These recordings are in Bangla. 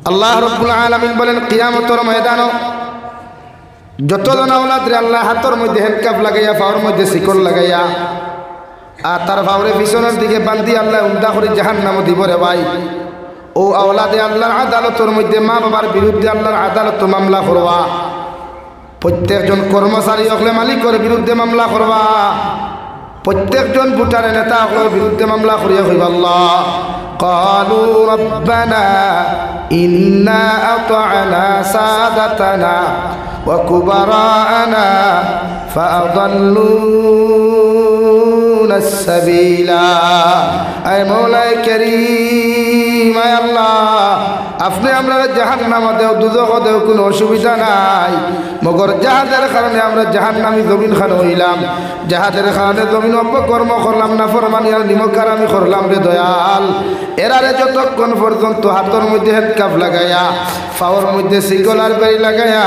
আল্লাহ রাব্বুল আলামিন বলেন কিয়ামতের ময়দানে যতজন আওলাদ রে আল্লাহ হাতের মধ্যে হ্যান্ডকাপ লাগাইয়া পাওয়ার মধ্যে শিকল লাগাইয়া আর তার পাওয়ারে পিছনের দিকে বান্ধি আল্লাহ উল্টা করে জাহান্নামে দিব রে ভাই। ও আওলাদে আল্লাহর আদালতের মধ্যে মা বাবার বিরুদ্ধে আল্লাহর আদালত মামলা করবা। প্রত্যেকজন কর্মচারী হলে মালিকের বিরুদ্ধে মামলা করবা। প্রত্যেকজন ভোটারের নেতা হলের বিরুদ্ধে মামলা করিয়া হইবা আল্লাহ ক্বালু রাব্বানা ইন্না আতা'না সাদাতানা ওয়া কুবারা'না ফাআদাল্লুনা আস-সাবিলা। আয় মওলাই কারীম, আয় আল্লাহ আপনি আমরা জাহান্নামে দেও দুজখ দেও কোনো অসুবিধা নাই, মগর যাহাদের কারণে আমরা জাহান্নামী জমিন খান হইলাম, যাহাদের কারণে জমিন অপকর্ম করলাম না ফরমানি আর নিমকার আমি করলাম রে দয়াল, এরারে যতক্ষণ পর্যন্ত হাতের মধ্যে হ্যান্ডকাপ লাগাইয়া পাওয়ার মধ্যে সিগলার বেড়ি লাগাইয়া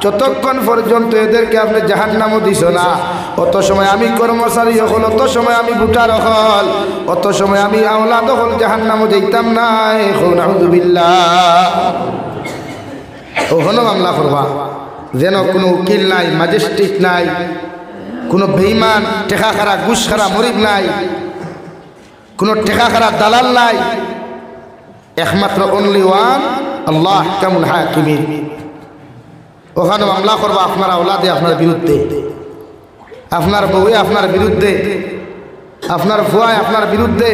যতক্ষণ পর্যন্ত এদেরকে আপনি জাহান্নামও দিছ না, অত সময় আমি কর্মচারী হল, অত সময় আমি ভোটার হল, অত সময় আমি আওলাদ হল জাহান্নামও যাইতাম না। নাউযুবিল্লাহ। ওখানে মামলা করবা যেন কোনো উকিল নাই, ম্যাজিস্ট্রেট নাই, কোনো বেঈমান টেকা খারা ঘুষ খারা মরিব নাই, কোনো টেকা খারা দালাল নাই, একমাত্র অনলি ওয়ান আল্লাহ আহকামুল হাকিমিন। ওখানে মামলা করবা আপনার আওলাদে আপনার বিরুদ্ধে, আপনার বউয়ে আপনার বিরুদ্ধে, আপনার ফুয়ায় আপনার বিরুদ্ধে,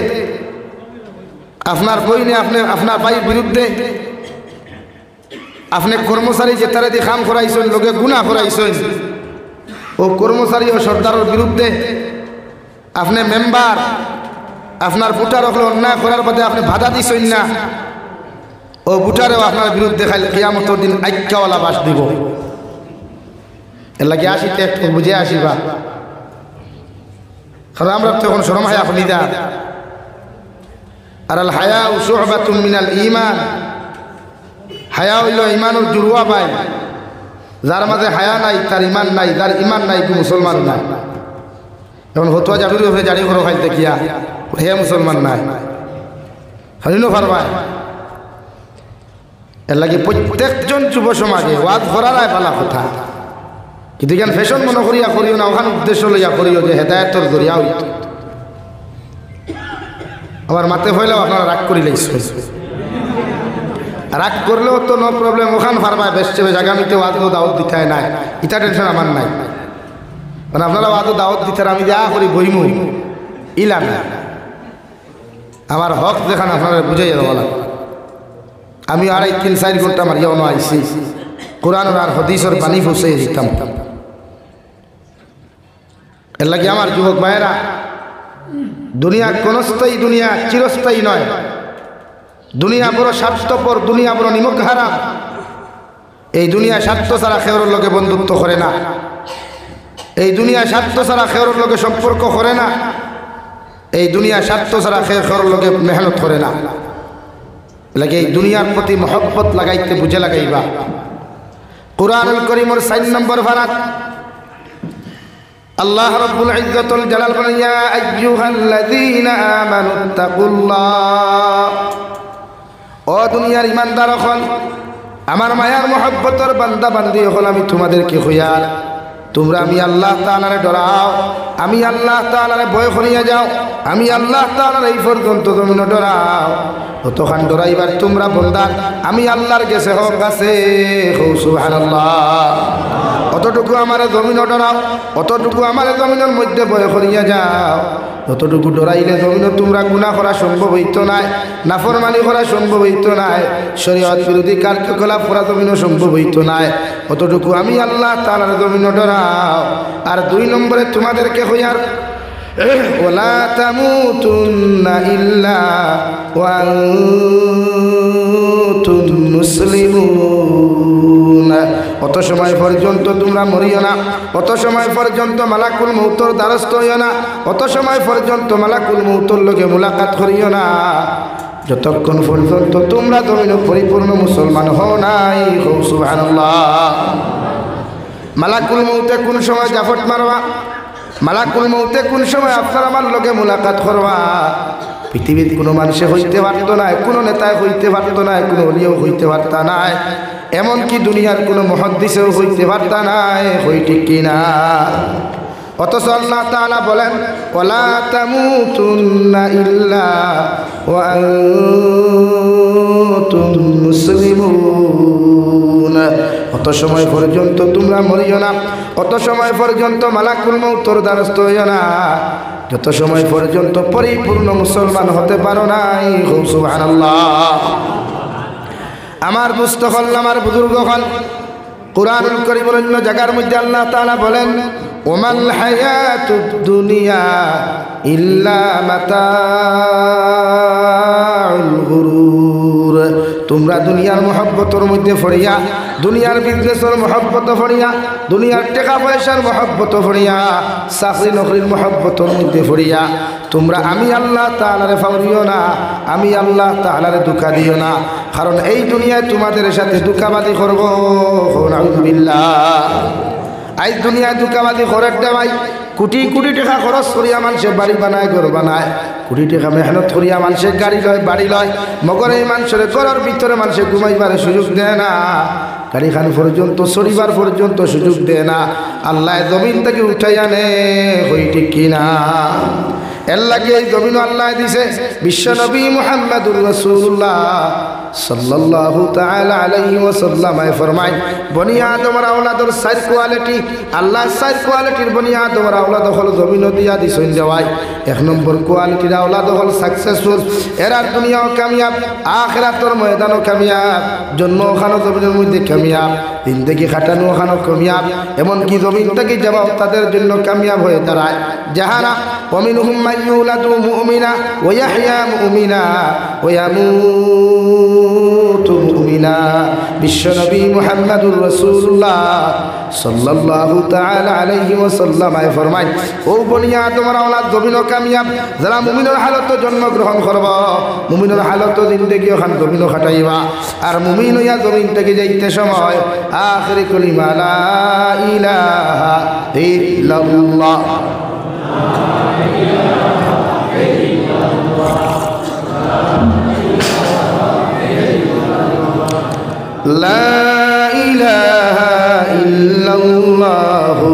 আপনার বইনে আপনি আপনার ভাইয়ের বিরুদ্ধে, আপনি কর্মচারী যে তারা দিয়ে কাম করাইছেন লোকে গুনাহ করাইছেন ও কর্মচারী ও সর্দারের বিরুদ্ধে, আপনি মেম্বার আপনার ভোটার হলে অন্যায় করার বাদে আপনি বাধা দিছেন না, ও ভোটারেও আপনার বিরুদ্ধে খাইলে কিয়ামতের দিন আইক্কাওয়ালা বাস দিব। এর লাগে আসিতে একটু বুঝে আসিবা, কারণ আমরা তখন শরম হায়া আপনি দা আর আল হায়া শু'বাতুম মিনাল ঈমান। হায়া হইল ইমানুর জুরুয়া ভাই, যার মাঝে হায়া নাই তার ইমান নাই, যার ইমান নাই কি মুসলমান নাই। এখন হতুয়া জাবির উপরে জারি করো খাইতে কিয়া হে মুসলমান নাই হইনো পারবাই। এর লাগে প্রত্যেকজন যুব সমাজে ওয়াজ করার পালা কথা, কিন্তু কেন ফ্যাশন মনে করিয়া করিও না, ওখানে উদ্দেশ্য লইয়া করিও যে হেদায়তর জরিয়া হইত। আবার মাতে হইলেও আপনারা রাগ করি লাইছে, রাগ করলেও তো নো প্রবলেম, ওখান পারবায় বেশি বেশ আগামীতে ওয়াজও দাওয়াত দিতে নাই, এটা টেনশন আমার নাই। মানে আপনারা ওয়াজও দাওয়াত দিতে আমি যা করি বইমু ইলা না, আমার হক যেখানে আপনারা বুঝাই দেওয়া লাগবে। আমি 2.5-3-4 ঘন্টা মারিয়া অন্য আইসি কোরআন আর হাদিসের পানি ফুসে দিতাম। এর লাগে আমার যুবক ভাইয়েরা, দুনিয়া ক্ষণস্থায়ী, দুনিয়া চিরস্থায়ী নয়। দুনিয়া বড় স্বার্থপর, দুনিয়া বড় নিমক হারাম। এই দুনিয়া স্বার্থ ছাড়া খেয়রের লোকে বন্ধুত্ব করে না, এই দুনিয়া স্বার্থ ছাড়া খেয়রের লোকে সম্পর্ক করে না, এই দুনিয়া স্বার্থ ছাড়া খেয়রের লোকে মেহনত করে না। লাগে এই দুনিয়ার প্রতি মহব্বত লাগাইতে বুঝে লাগাইবা। কুরআনুল কারীমের 4 নম্বর ভারাত আল্লাহ রাব্বুল ইজ্জাতুল জালাল বলেন ইয়া আইয়ুহাল্লাযীনা আমানুত্তাকুল্লাহ। ও দুনিয়ার ইমানদার হল, আমার মায়ার মহব্বতের বান্দা বান্দি হল, আমি তোমাদেরকে হইয়ার তোমরা আমি আল্লাহ তাআলারে ডরাও, আমি আল্লাহ তাআলারে ভয় করিয়া যাও, আমি আল্লাহ তাআলার এই পর্যন্ত জমিন ডরাও। অতখান ডরাইবার তোমরা বন্দার আমি আল্লাহর গেছে হোক আছে সুবহানাল্লাহ। অতটুকু আমার জমিন ডরাও, অতটুকু আমার জমিনের মধ্যে ভয় করিয়া যাও, যতটুকু ডরাইলে জমিনে তোমরা গুনাহ করা সম্ভব হইতো নাই, নাফরমানি করা সম্ভব হইতো নাই, শরীয়ত বিরোধী কার্যকলাপ করা জমিনে সম্ভব হইতো নাই। অতটুকু আমি আল্লাহ তাআলার জমিনে ডরাও। আর 2 নম্বরে তোমাদেরকে হইয়ার ওয়ালা তামুতুন্না ইল্লা ওয়া আনতুম মুসলিমুন। অত সময় পর্যন্ত তোমরা মরিও না, অত সময় পর্যন্ত মালাকুল মউতের দ্বারস্থ হইও না, অত সময় পর্যন্ত মালাকুল মউতের লগে মুলাকাত করিও না, যতক্ষণ পর্যন্ত তোমরা জমিনে পরিপূর্ণ মুসলমান হও নাই। সুবহানাল্লাহ। মালাকুল মউতে কোন সময় জাফট মারবা, মালাকুল মউতে কোন সময় আপনার আমার লগে মুলাকাত করবা, পৃথিবীর কোনো মানুষে হইতে পারতো না, কোনো নেতায় হইতে পারতো না, কোনো অলিও হইতে পারতা না, এমনকি দুনিয়ার কোনো মুহাদ্দিসেও হইতে পারতা না। হই ঠিক কিনা? অথচ আল্লাহ তাআলা বলেন ওয়ালা তামুতুন্না ইল্লা ওয়া আনতুম মুসলিমুন। অত সময় পর্যন্ত তোমরা মরিও না, অত সময় পর্যন্ত মালাকুল মউতের দ্বারস্থ হইও না, যত সময় পর্যন্ত পরিপূর্ণ মুসলমান হতে পারো নাই। সুবহানাল্লাহ। আমার দুস্থ হল, আমার বুজুর্গ হল, কুরআনুল কারীমের অন্য জায়গার মধ্যে আল্লাহ তাআলা বলেন ওমাল হায়াতুদ দুনিয়া ইল্লা মাতাউল গুরুর। তোমরা দুনিয়ার মহব্বতের মধ্যে পড়িয়া, দুনিয়ার বিজনেসের মহব্বত পড়িয়া, দুনিয়ার টাকা পয়সার মহব্বত পড়িয়া, চাকরি নকরির মহব্বতের মধ্যে পড়িয়া তোমরা আমি আল্লাহ তাআলারে ফাউরিও না, আমি আল্লাহ তাআলারে ধোঁকা দিও না। কারণ এই দুনিয়ায় তোমাদের সাথে ধোঁকাবাজি করব। নাউযুবিল্লাহ। আজ দুনিয়ায় ধোঁকাবাজি করার দেওয়াই কোটি কোটি টাকা খরচ করিয়া মানুষের বাড়ি বানায়, ঘর বানায়, কোটি টাকা মেহনত করিয়া মানুষের গাড়ি লয়, বাড়ি লয়, মগর এই মানুষের ঘরের ভিতরে মানুষের ঘুমাইবার সুযোগ দেয় না, গাড়িখান পর্যন্ত চড়িবার পর্যন্ত সুযোগ দেয় না। আল্লাহ জমিন থেকে উঠাই আনে। হই ঠিক কিনা? এর লাগে এই জমিন আল্লাহ দিছে বিশ্বনবী মুহাম্মদুর রাসূলুল্লাহ সাল্লাল্লাহু তাআলা আলাইহি ওয়াসাল্লাম ফরমায় বনি আদমের আওলাদের চার কোয়ালিটি, আল্লাহ চার কোয়ালিটির বনি আদমের আওলাদ হল জমিন দিয়া দিছেন দেওয়ায়। এক নম্বর কোয়ালিটির আওলাদ হল সাকসেসফুল, এরা দুনিয়াও কামিয়াব, আখিরাতের ময়দানও কামিয়াব, জন্ম ওখানো জমিনের মধ্যে কামিয়াব, জিন্দেগি খাটানো ওখানো কামিয়াব, এমনকি জমিন থেকে যাওয়াও তাদের জন্য কামিয়াব হয়ে দাঁড়ায়। যাহারা ওমিনহুম মান ইউলাদু মুমিনা ওয়া ইয়াহইয়া মুমিনা ওয়া ইয়ামুতু মুমিনা। বিশ্বনবী মুহাম্মদুর রাসূলুল্লাহ সাল্লাল্লাহু তাআলা আলাইহি ওয়াসাল্লাম ফরমায় ও বনি আদমের আওলাদ জমিনও কামিয়াব, যারা মুমিনের হালতে জন্মগ্রহণ করব, মুমিনের হালতে জিন্দেগি ওখান জমিনও খাটাইবা, আর মুমিন হইয়া জমিন থেকে যাইতে সময় আখিরি কলিমা লা ইলাহা ইল্লাল্লাহ। লা ইলাহা ইল্লাল্লাহু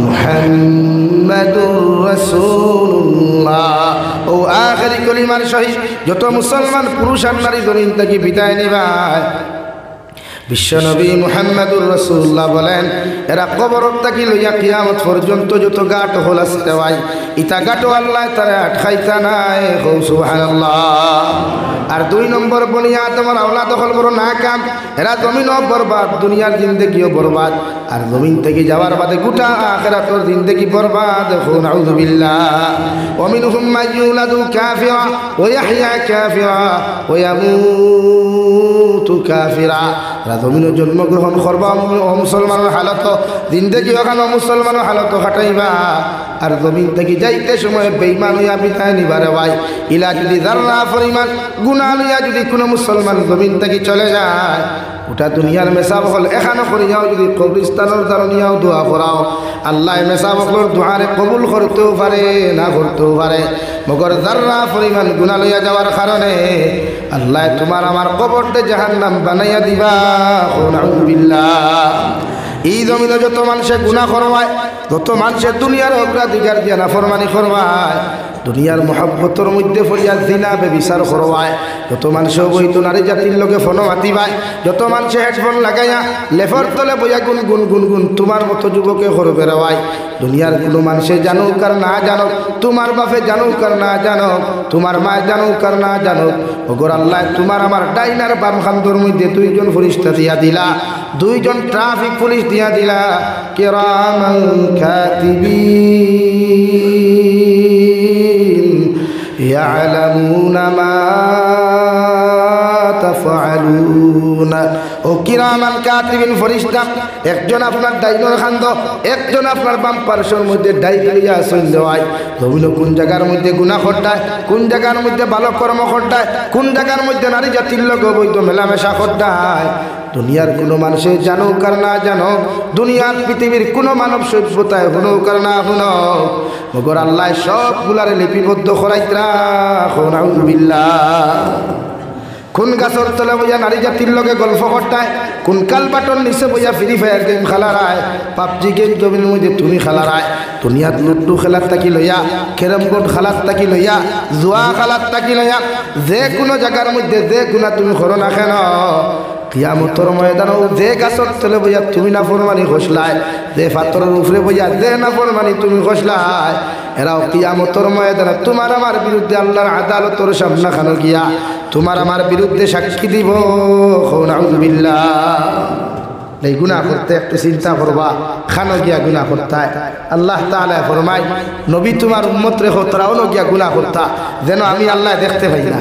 মুহাম্মাদুর রাসূলুল্লাহ। ও আখিরি কলিমার সহিত যত মুসলমান পুরুষ আর নারী জমিন থেকে বিদায় নিবায়, বিশ্বনবী মুহাম্মদুর রাসূলুল্লাহ বলেন এরা কবর থেকে লইয়া কিয়ামত পর্যন্ত যত গাট হল আসতে হয়, ইটা গাটো আল্লাহ তারা আটকাইতা নাই। সুবহানাল্লাহ। আর দুই নম্বর বনি আদমের আওলাদ হল বড় নাকাম, এরা জমিনও বরবাদ, দুনিয়ার জিন্দেগিও বরবাদ, আর জমিন থেকে যাওয়ার বাদে গোটা আখিরাতের জিন্দেগি বরবাদ। নাউযুবিল্লাহ। ওয়া মিনহুম মান ইউলাদু কাফিরা ওয়া ইয়াহইয়া কাফিরা ওয়া ইয়ামুতু কাফিরা। জমিনে জন্মগ্রহণ করবা মুসলমানের হালত, জিন্দেগি ওখানে মুসলমানের হালত খাটাইবা, আর জমিন থেকে যাইতে সময় বেঈমান হইয়া বিদায় নিবারে ভাই। ইলা যদি যারা পরিমাণ গুনাহ লইয়া যদি কোনো মুসলমান জমিন থেকে চলে যায়, ওটা দুনিয়ার মেসাব হল এখানে করিয়াও যদি কবরিস্তানের দারুনিয়াও দোয়া করাও, আল্লাহ মেসাব হকলোর দোয়ারে কবুল করতেও পারে, না করতেও পারে, মগর যারা পরিমাণ গুনাহ লইয়া যাওয়ার কারণে আল্লাহ তোমার আমার কবরতে জাহান্নাম বানাইয়া দিবা। নাউযুবিল্লাহ। এই জমিনে যত মানুষে গুনাহ করবায়, যত মানুষের দুনিয়ার অগ্রাধিকার দিয়া নাফরমানি করবায়, দুনিয়ার মহব্বতের মধ্যে পড়িয়া জিনা বেবিচার করবায়, যত মানুষ বইতো নারী জাতির লোকে ফোন মাতিবায়, যত মানুষে হেডফোন লাগাইয়া লেফর তলে বইয়া গুন গুন গুন গুন তোমার মতো যুবকে করবে রেওয়ায়। দুনিয়ার কোনো মানুষে জানুক আর না জানুক, তোমার বাপে জানুক আর না জানুক, তোমার মা জানুক আর না জানুক, ওগর আল্লাহ তোমার আমার ডাইনার বাম খান্দর মধ্যে দুইজন ফেরেশতা দিয়া দিলা, দুইজন ট্রাফিক পুলিশ দিয়া দিলা, কিরামান কাতিবিন ইয়ালামুনা মা তাফআলুন। ও কিরামান কাতিবিন ফেরেশতা, একজন আপনার ডাইনোর খান্দ, একজন আপনার বাম পার্শ্বর মধ্যে ডাইন লইয়া আসন দেওয়ায়। জমিন কোন জায়গার মধ্যে গুনাহ করতায়, কোন জায়গার মধ্যে ভালো কর্ম করতায়, কোন জায়গার মধ্যে নারী জাতির লোক বৈধ মেলামেশা করতায়, দুনিয়ার কোনো মানুষে জানুক আর না জানুক, দুনিয়ার পৃথিবীর কোনো মানব সভ্যতায় হুনুক আর না হুনুক, মগর আল্লাহ সবগুলারে লিপিবদ্ধ করাইতে রাখো। নাউযুবিল্লাহ। কোন গাছর তলে বইয়া নারী জাতির লগে গল্প করতায়, কোন কালবাটর নিচে বইয়া ফ্রি ফায়ার গেম খেলারায়, পাবজি গেম জমির মধ্যে তুমি খেলারায়, দুনিয়াত লুড্ডু খেলার তাকি লইয়া, ক্যারম বোর্ড খেলার তাকি লইয়া, জুয়া খেলার তাকি লইয়া, যে কোনো জায়গার মধ্যে যে গুণা তুমি করো না কেন, কিয়ামতের ময়দানে যে গাছর তলে বইয়া তুমি নাফরমানি ঘোষলায়, যে পাথরের উপরে বইয়া যে নাফরমানি তুমি ঘোষলায়, এরাও কিয়ামতের ময়দানে তোমার আমার বিরুদ্ধে আল্লাহর আদালতের সামনে খানো গিয়া তোমার আমার বিরুদ্ধে সাক্ষী দিব। নাউযুবিল্লাহ। এই গুনাহ করতে একটু চিন্তা করবা, খানো গিয়া গুনাহ করতে। আল্লাহ তাআলা ফরমায়, নবী তোমার উম্মত রেখো তোরাও গিয়া গুনাহ করতা, যেন আমি আল্লাহ দেখতে পাই না।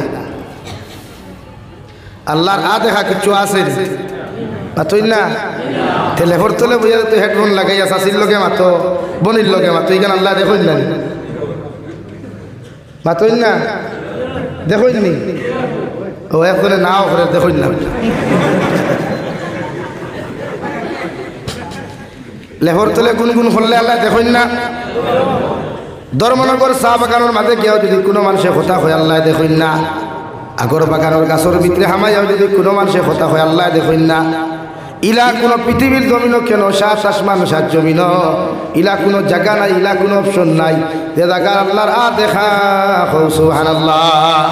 আল্লাহর দেখা কিছু আছে পাতই না, টেলেফোর তলে বুঝে তো হেডফোন লাগাইয়া শাশির লগে মাতো, বনির লগে মাতো, এখানে আল্লাহ দেখুন না, মাতই না, দেখুন নি ও একজনে নাও করে দেখুন না, লেহর তলে গুনগুন করলে আল্লাহ দেখুন না। ধর্মনগর চা বাগানোর মাঝে গিয়েও যদি কোনো মানুষের কথা হয় আল্লাহ দেখুন না। আগর বাগানোর গাছর ভিতরে হামাইয়াও যদি কোনো মানুষের কথা হয় আল্লাহ দেখুন না। ইলা কোনো পৃথিবীর জমিনও কেন, সাত আসমান সাত জমিন, ইলা কোনো জায়গা নাই, ইলা কোনো অপশন নাই যে জায়গা আল্লাহর দেখা। সুবহানাল্লাহ।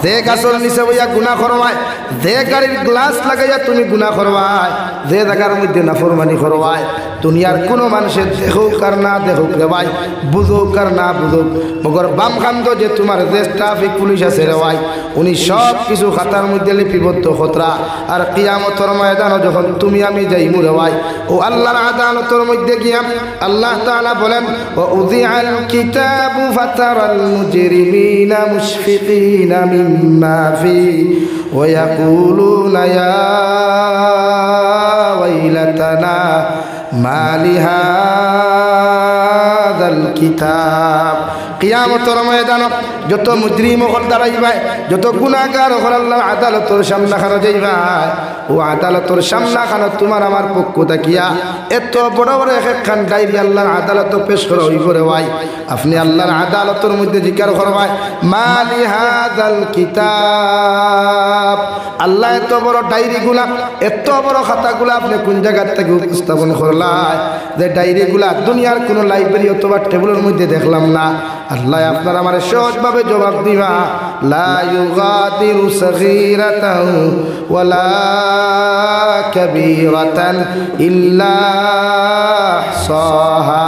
যে গাছর নিচে বইয়া গুনাহ করবায়, যে গাড়ির গ্লাস লাগাইয়া তুমি গুনাহ করবায়, যে জায়গার মধ্যে নাফরমানি করবায়, দুনিয়ার কোনো মানুষের দেখুক আর না দেখুক রে ভাই, বুঝুক আর না বুঝুক, মগর বাম কান্দ যে তোমার যে ট্রাফিক পুলিশ আছে রে ভাই, উনি সব কিছু খাতার মধ্যে লিপিবদ্ধ খতরা। আর কিয়ামতের ময়দানে যখন তুমি আমি যাইমু রে ভাই, ও আল্লাহর আদালতের মধ্যে গিয়া আল্লাহ তাআলা বলেন, ওয়া উযিআল কিতাবু ফাতারাল মুজরিমিনা মুশফিকিনা মিম্মা ফি ওয়া ইয়াকুলুনা ইয়া ওয়াইলাতানা মা লিহাযাল কিতাব। কিয়ামতের ময়দানে যত মুজরিম হল দাঁড়াইবাই, যত গুনাহগার হল আল্লাহর আদালতের সামনে খানো যাইবাই, ও আদালতের সামনে খানো তোমার আমার পক্ষ থাকিয়া এত বড় বড় একখান ডায়েরি আল্লাহর আদালত পেশ করা হইব রে ভাই। আপনি আল্লাহর আদালতের মধ্যে জিজ্ঞার করবাই, মা লিহাযাল কিতাব, আল্লাহ এত বড় ডায়েরিগুলা, এত বড় খাতাগুলা আপনি কোন জায়গা থেকে উপস্থাপন করলাই, যে ডায়েরিগুলা দুনিয়ার কোনো লাইব্রেরি অথবা টেবিলের মধ্যে দেখলাম না। আল্লাহ আপনার আমার সহজভাবে জবাব দিবা, লা ইউগাদিরু সগীরাতান ওয়ালা কাবীরাতান ইল্লা আহসাহা।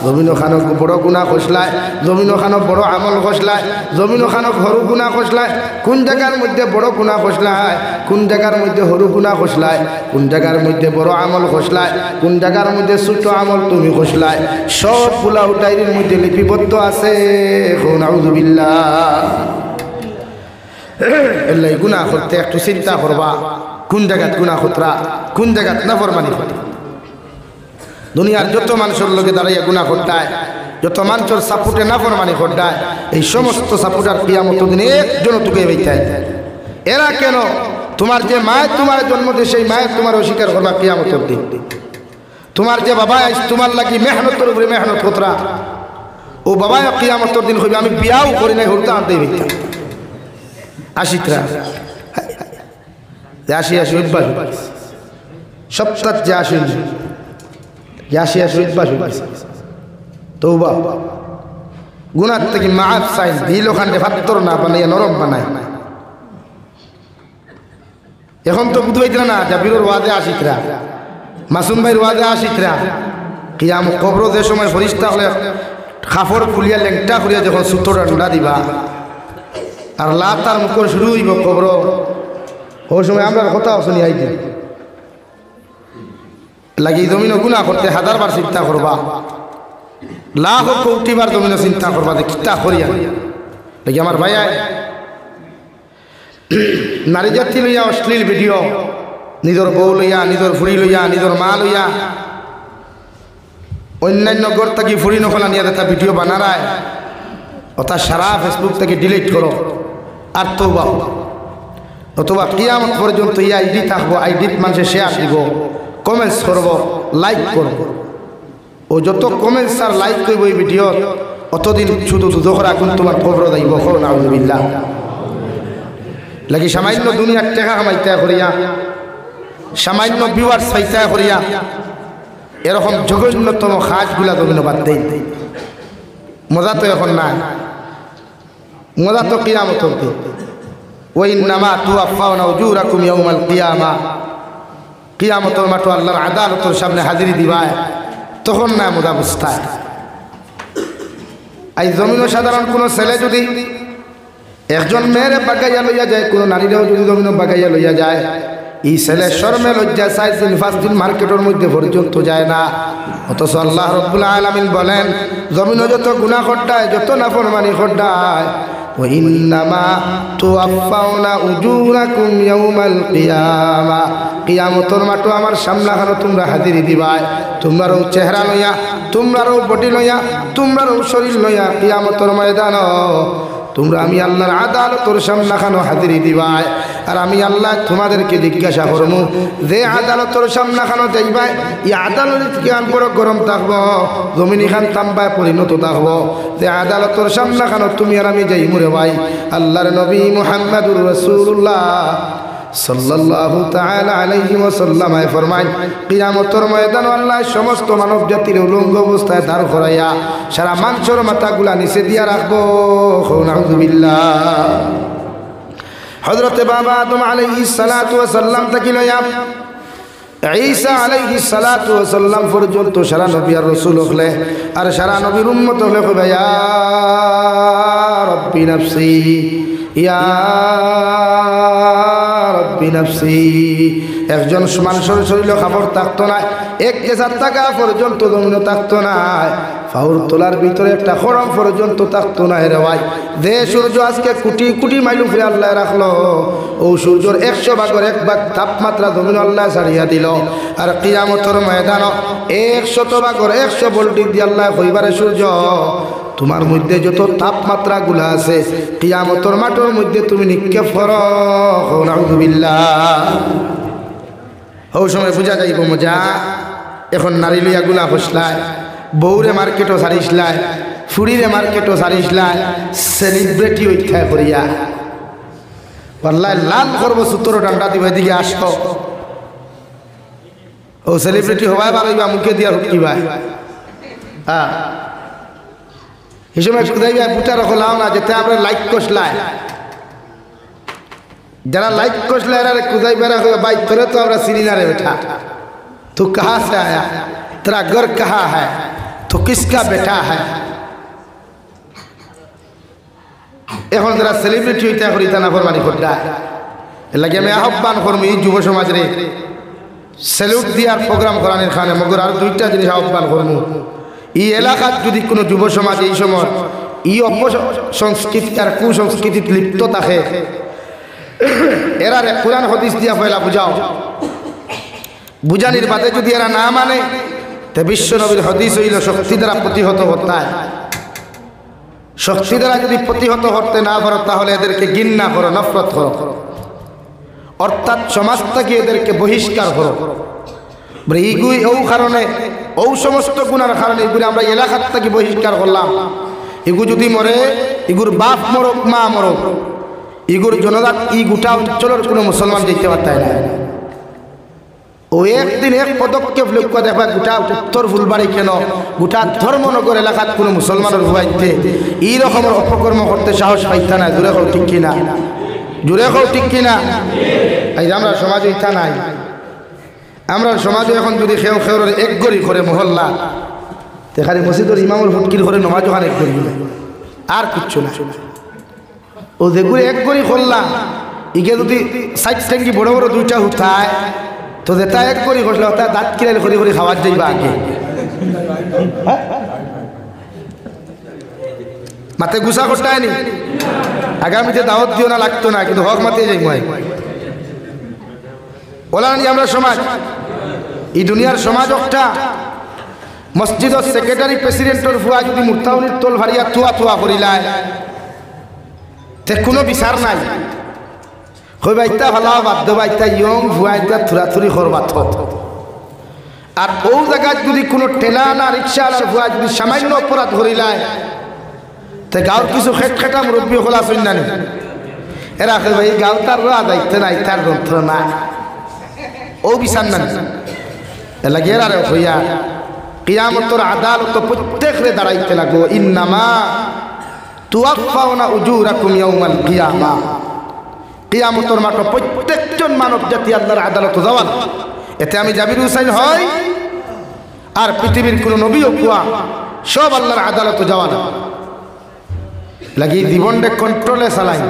জমিন খানক বড় গুনাহ খসলায়, জমিন খানক বড় আমল খসলায়, জমিন খানক সরু গুনাহ খসলায়, কোন জায়গার মধ্যে বড় গুনাহ খসলায়, কোন জায়গার মধ্যে সরু গুনাহ খসলায়, কোন জায়গার মধ্যে বড় আমল খসলায়, কোন জায়গার মধ্যে ছোট আমল তুমি খসলায়, সবগুলা ডায়েরির মধ্যে লিপিবদ্ধ আছে। নাউযুবিল্লাহ। এলাই গুনাহ করতে একটু চিন্তা করবা, কোন জায়গাত গুনাহ খতরা, কোন জায়গাত নাফরমানি খতরা। দুনিয়ার যত মানুষের লোকে দাঁড়াইয়া গুনাহ করতায়, যত মানুষের সাপোর্টে নাফরমানি করতায়, এই সমস্ত সাপোর্টার কিয়ামতের দিনে একজন তোকে হইতায়। এরা কেন? তোমার যে মায়ের তোমার জন্ম দিয়ে সেই মায়ের তোমার অস্বীকার করবা কিয়ামতের দিন। তোমার যে বাবা তোমার লাগি মেহনতের উপরে মেহনত কতরা, ও বাবা কিয়ামতের দিন কইবে আমি বিয়াও করি নাই, হরতা আনতে হইতা আশিতরা আসি আসি উদ্বাস সপ্তাহ যে আসি আসি আসি উদ্বাস তৌবা গুনার থেকে মাআফ চাই, দিল ওখানে ফাত্তর না বানাইয়া নরম বানায়। এখন তো বুঝবাইতরা না জাবিরুর ওয়াদে আশিতরা, মাসুম ভাইয়ের ওয়াদে আশিতরা, কিয়াম কবর যে সময় ফরিস্তা হলে খাফর খুলিয়া লেংটা করিয়া যখন সুতো ডান্ডা দিবা আর লাতার মুখর শুরু হইব কবর, ওই সময় আমরা কথা শুনি আইতে লাগি জমিন গুনাহ করতে হাজারবার চিন্তা করবা, লাখ কোটিবার জমিন চিন্তা করবা যে কিতা করিয়া লাগি। আমার ভাইয়া নারী জাতি লইয়া অশ্লীল ভিডিও, নিজের বউ লইয়া, নিজের ফুড়ি লইয়া, নিজের মা লইয়া অন্যান্য গড় থেকে ফুড়ি নকলা নিয়ে একটা ভিডিও বানারায়, ওটা সারা ফেসবুক থেকে ডিলিট করো আর তওবা। অথবা কিয়ামত পর্যন্ত এই আইডি থাকবো, আইডিত মানুষে শেয়ার দিব, কমেন্টস করব, লাইক করব। ও যত কমেন্টস আর লাইক করব এই ভিডিও অতদিন শুধু দুধখরা আগুন তোমার কবর যাইব। নাউযুবিল্লাহ। লাগি সামান্য দুনিয়ার টাকা কামাইতে করিয়া, সামান্য ভিউয়ার্স পাইতে করিয়া এরকম জঘন্যতম কাজগুলা জমিন বাদ দেই। মজা তো এখন নাই, মজা তো কিয়ামতের দিন। ওয়াইন্নামা তুওয়াফাউনা উজুরাকুম ইয়াউমাল কিয়ামা। কিয়ামতের মাঠে আল্লাহর আদালতের সামনে হাজিরি দিবায়, তখন না মজা বুঝতায়। এই জমিনও সাধারণ কোনো ছেলে যদি একজন মেয়েরে বাগাইয়া লইয়া যায়, কোনো নারীরাও যদি জমিনও বাগাইয়া লইয়া যায়, এই ছেলে শর্মে লজ্জা 4 দিন 5 দিন মার্কেটের মধ্যে পর্যন্ত যায় না। অথচ আল্লাহ রাব্বুল আলামিন বলেন, জমিনও যত গুনাহ করতায়, যত নাফরমানি করতায়, ওয়াইন্নামা তুওয়াফাউনা উজুরাকুম ইয়াউমাল কিয়ামা। কিয়ামতের মাঠে আমার সামনাখানো তোমরা হাজিরি দিবাই, তোমরারও চেহারা লইয়া, তোমরারও বডি লইয়া, তোমরারও শরীর লইয়া কিয়ামতের ময়দান তোমরা আমি আল্লাহর আদালতের সামনাখানো হাজিরি দিবাই। আর আমি আল্লাহ তোমাদেরকে জিজ্ঞাসা করবো, যে আদালতের সামনাখানো যাইবাই, এই আদালত জ্ঞান বড় গরম থাকবো, জমিনি খান তাম্বায় পরিণত থাকবো। যে আদালতের সামনাখানো তুমি আর আমি যাই মুরে ভাই। আল্লাহর নবী মুহাম্মদুর রাসূলুল্লাহ সাল্লাল্লাহু তাআলা আলাইহি ওয়াসাল্লাম ফরমায়, কিয়ামতের ময়দানে আল্লাহ সমস্ত মানব জাতির উলঙ্গ অবস্থায় দাঁড় করাইয়া সারা মানুষের মাথাগুলা নিচে দিয়া রাখবো। নাউযুবিল্লাহ। হযরতে বাবা আদম আলাইহিস সালাতু ওয়াস সালাম থেকে লইয়া ঈসা আলাইহিস সালাতু ওয়াস সালাম পর্যন্ত সারা নবী আর রাসূল হলে, আর সারা নবীর উম্মত হলে কইবা, ইয়া রাব্বি নাফসি, ইয়া রাব্বি নাফসি। একজন মানুষের শরীরে খাবার থাকতো না, 1000 টাকা পর্যন্ত জমিনে থাকতো না, ফাউর তোলার ভিতরে একটা খরম পর্যন্ত থাকতো না। রে ভাই, যে সূর্য আজকে কোটি কোটি মাইল উপরে আল্লাহ রাখলো, ও সূর্যের 100 ভাগের 1 ভাগ তাপমাত্রা জমিন আল্লাহ ছাড়িয়া দিল। আর কিয়ামতের ময়দান 100 ভাগের 100 ভোল্টেজ দিয়ে আল্লাহ কইবারে, সূর্য তোমার মধ্যে যত তাপমাত্রা গুলা আছে, কিয়ামতের মাঠের মধ্যে তুমি নিক্ষেপ করো। নাউযুবিল্লাহ। ও সময় বুঝা যাইব মজা। এখন নারী লইয়া গুলা ফসলায়, বউরে মার্কেটও সারিসলায়, ফুড়িরে মার্কেটও সারিসলায়, সেলিব্রিটি উঠায় করিয়া পাল্লায় লাল করবো, 17 ডান্ডা দিবে, এদিকে আসো। ও সেলিব্রিটি হবাই পারবা, মুখে দিয়া হুকিবাই। হ্যাঁ, এই সময় যাইবা বুটা রখলাও না, যেতে আমরা লাইক কষলায়, যারা লাইক কষলে এরা কুদাই বেড়া হয়ে বাইক করে, তো আমরা চিনি না রে বেটা, তু কাহা সে আয়া, तेरा घर कहाँ है, तो किसका बेटा है। এখন যারা সেলিব্রিটি হইতে করি তা না ফরমানি করতে এর লাগে আমি আহ্বান করবো এই যুব সমাজ রে স্যালুট দিয়ার প্রোগ্রাম করানোর খানে মগর আর 2টা জিনিস আহ্বান করবো। এই এলাকার যদি কোনো যুব সমাজ এই সময় এই অপসংস্কৃতি আর কুসংস্কৃতিতে লিপ্ত থাকে, এরা কোরআন হাদিস দিয়া পয়লা বুঝাও, বুঝানির বাদে যদি এরা না মানে, তে বিশ্ব নবীর হাদিস হইল শক্তি দ্বারা প্রতিহত হতে, শক্তি দ্বারা যদি প্রতিহত করতে না পারো তাহলে এদেরকে ঘৃণা করো, নফরত করো, অর্থাৎ সমাজ থেকে এদেরকে বহিষ্কার করো। এইগুলি ও কারণে ও সমস্ত গুণার কারণে এগুলি আমরা এলাকার থেকে বহিষ্কার করলাম। এগু যদি মরে, এগুর বাপ মরক মা মরক, এগুর জনজাত এই গোটা অঞ্চলের কোনো মুসলমান দেখতে পারতায় না। ও একদিন এক পদক্ষেপ লক্ষ্য দেখবা গোটা উত্তর ফুলবাড়ি কেন গোটা ধর্মনগর এলাকাত কোনো মুসলমানের হুয়াইতে এই রকমের অপকর্ম করতে সাহস পাইতা না। জোরে হোক ঠিক কিনা, জোরে হোক ঠিক কিনা। এই আমরা সমাজে ইচ্ছা নাই, আমরা সমাজে এখন যদি খেউ খেউর এক গড়ি করে মহল্লা তেখানে মসজিদের ইমামুল ফুটকির করে নমাজ ওখানে এক গড়ি আর কিচ্ছু না। ও যেগুলি এক গড়ি করলাম ইকে যদি সাইড ট্যাঙ্কি বড় বড় 2টা হুতায়, তো যেটা এক করি করলে ওটা দাঁত কিরাইলে করি করে খাওয়ার যাইবা আগে, মাথায় গুসা করতে হয়নি। আগামীতে দাওয়াত দিও না লাগতো না, কিন্তু হক মাতিয়ে যাই মই ওলা আমরা সমাজ, এই দুনিয়ার সমাজ একটা মসজিদের সেক্রেটারি প্রেসিডেন্টর ফুয়া যদি মুক্তাউনির তোল ভারিয়া থুয়া থুয়া করিলায় তে কোনো বিচার নাই। কই বাইতা ভালা বাধ্য বাইতা ইয়ং ভুয়াইতা থুরাথুরি করবাত আর ও জায়গায় যদি কোনো ঠেলা না রিক্সা ভুয়া যদি সামান্য অপরাধ করিলায় তে গাঁর কিছু খেটখেটা মুরব্বী খোলা শুন না এরা কই ভাই গাঁও তার রা দায়িত্ব নাই তার গ্রন্থ না ও বিচার না এলা গেরা রে হইয়া কিয়ামতের আদালত প্রত্যেকরে দাঁড়াইতে লাগবো ইন্নামা তুওয়াফাউনা উজুরাকুম ইয়াউমাল কিয়ামা কিয়ামতের মাঠে প্রত্যেকজন মানব জাতি আল্লাহর আদালত যাওয়ার এতে আমি জাবির হুসাইন হই আর পৃথিবীর কোন নবী ও কুয়া সব আল্লাহর আদালত যাওয়ার লাগি জীবনটা কন্ট্রোলে চালাই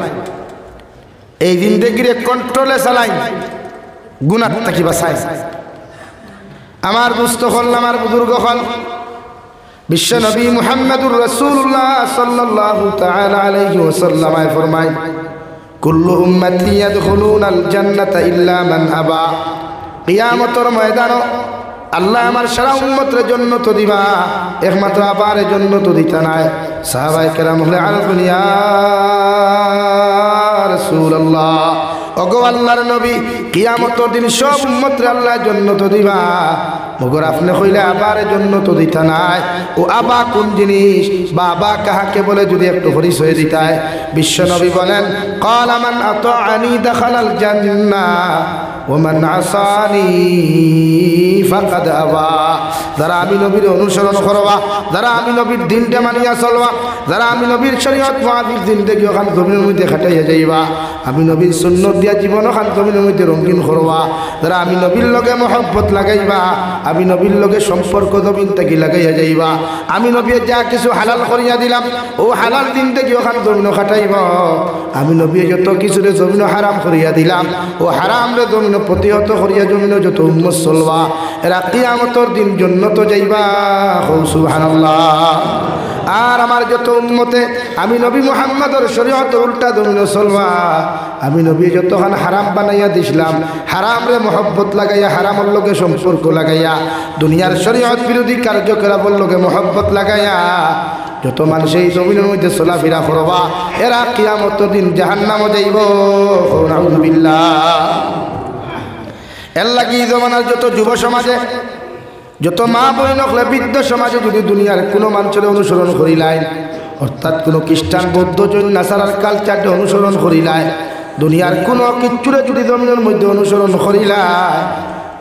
এই জিন্দেগিরে কন্ট্রোলে চালাই গুনাহ থেকে বাঁচাই আমার দুস্থ হল আমার বুজুর্গ হল বিশ্ব নবী মুহাম্মদুর রাসূলুল্লাহ সাল্লাল্লাহু তাআলা আলাইহি ওয়াসাল্লাম ফরমায় কুল্লু উম্মতি ইয়াদখুলুনাল জান্নাতা ইল্লা মান আবা কিয়ামতের ময়দানে আল্লাহ আমার সারা উম্মতের জন্য তো দিবা একমাত্র আবার জন্য তো দিতা নাই সাহাবায়ে কেরাম বলে আলাকুন ইয়া রাসূলুল্লাহ ওগো আল্লাহর নবী কিয়ামতের দিন সব উম্মতরে আল্লাহর জন্য তো দিবা মগর আপনি কইলে আবার জন্য তো দিতা নাই ও আবা কোন জিনিস বা আবা কাহাকে বলে যদি একটু পরিচয় দিতায় বিশ্ব নবী বলেন ক্বালা মান আতাআনি দাখালাল জান্নাহ ওয়া মান আসানি ফাকাদ আবা যারা আমি নবীর অনুসরণ করবা যারা আমি নবীর দিনটা মানিয়া চলবা যারা আমি নবীর শরীয়ত মুআফিক জিন্দেগি ওখান জমিনের মধ্যে খাটাইয়া যাইবা আমি নবীর সুন্নাত দিয়া জীবন ওখান জমিনের মধ্যে রঙিন করবা যারা আমি নবীর লগে মহব্বত লাগাইবা আমি নবীর লগে সম্পর্ক জমিন থেকে লাগাইয়া যাইবা আমি নবীর যা কিছু হালাল করিয়া দিলাম ও হালাল জিন্দেগি ওখান জমিন খাটাইব আমি নবী যত কিছুরে জমিন হারাম করিয়া দিলাম ও হারাম রে জমিন প্রতিহত করিয়া জমিন যত উম্মত চলবা এরা কিয়ামতের দিন জান্নাতে যাইবা সুবহানাল্লাহ আর আমার যত উম্মতে আমি নবী মুহাম্মদের শরীয়তের উল্টা জমিন চলবা আমি নবী যতখান হারাম বানাইয়া দিছিলাম হারাম রে মহব্বত লাগাইয়া হারামের লগে সম্পর্ক লাগাইয়া দুনিয়ার শরীয়ত বিরোধী কার্যকলাপের লগে মহব্বত লাগাইয়া যত মানুষ এই জমিনের মধ্যে চলাফেরা করবা এরা কিয়ামতের দিন জাহান্নামে যাইব নাউযুবিল্লাহ এর লাগি জমানার যত যুব সমাজে যত মা বোন হলে বৃদ্ধ সমাজে যদি দুনিয়ার কোনো মানুষের অনুসরণ করিলাই অর্থাৎ কোনো খ্রিস্টান বৌদ্ধ জৈন নাসারার কালচারকে অনুসরণ করিলাই দুনিয়ার কোনো কিচ্ছুরে যদি জমিনের মধ্যে অনুসরণ করিলাই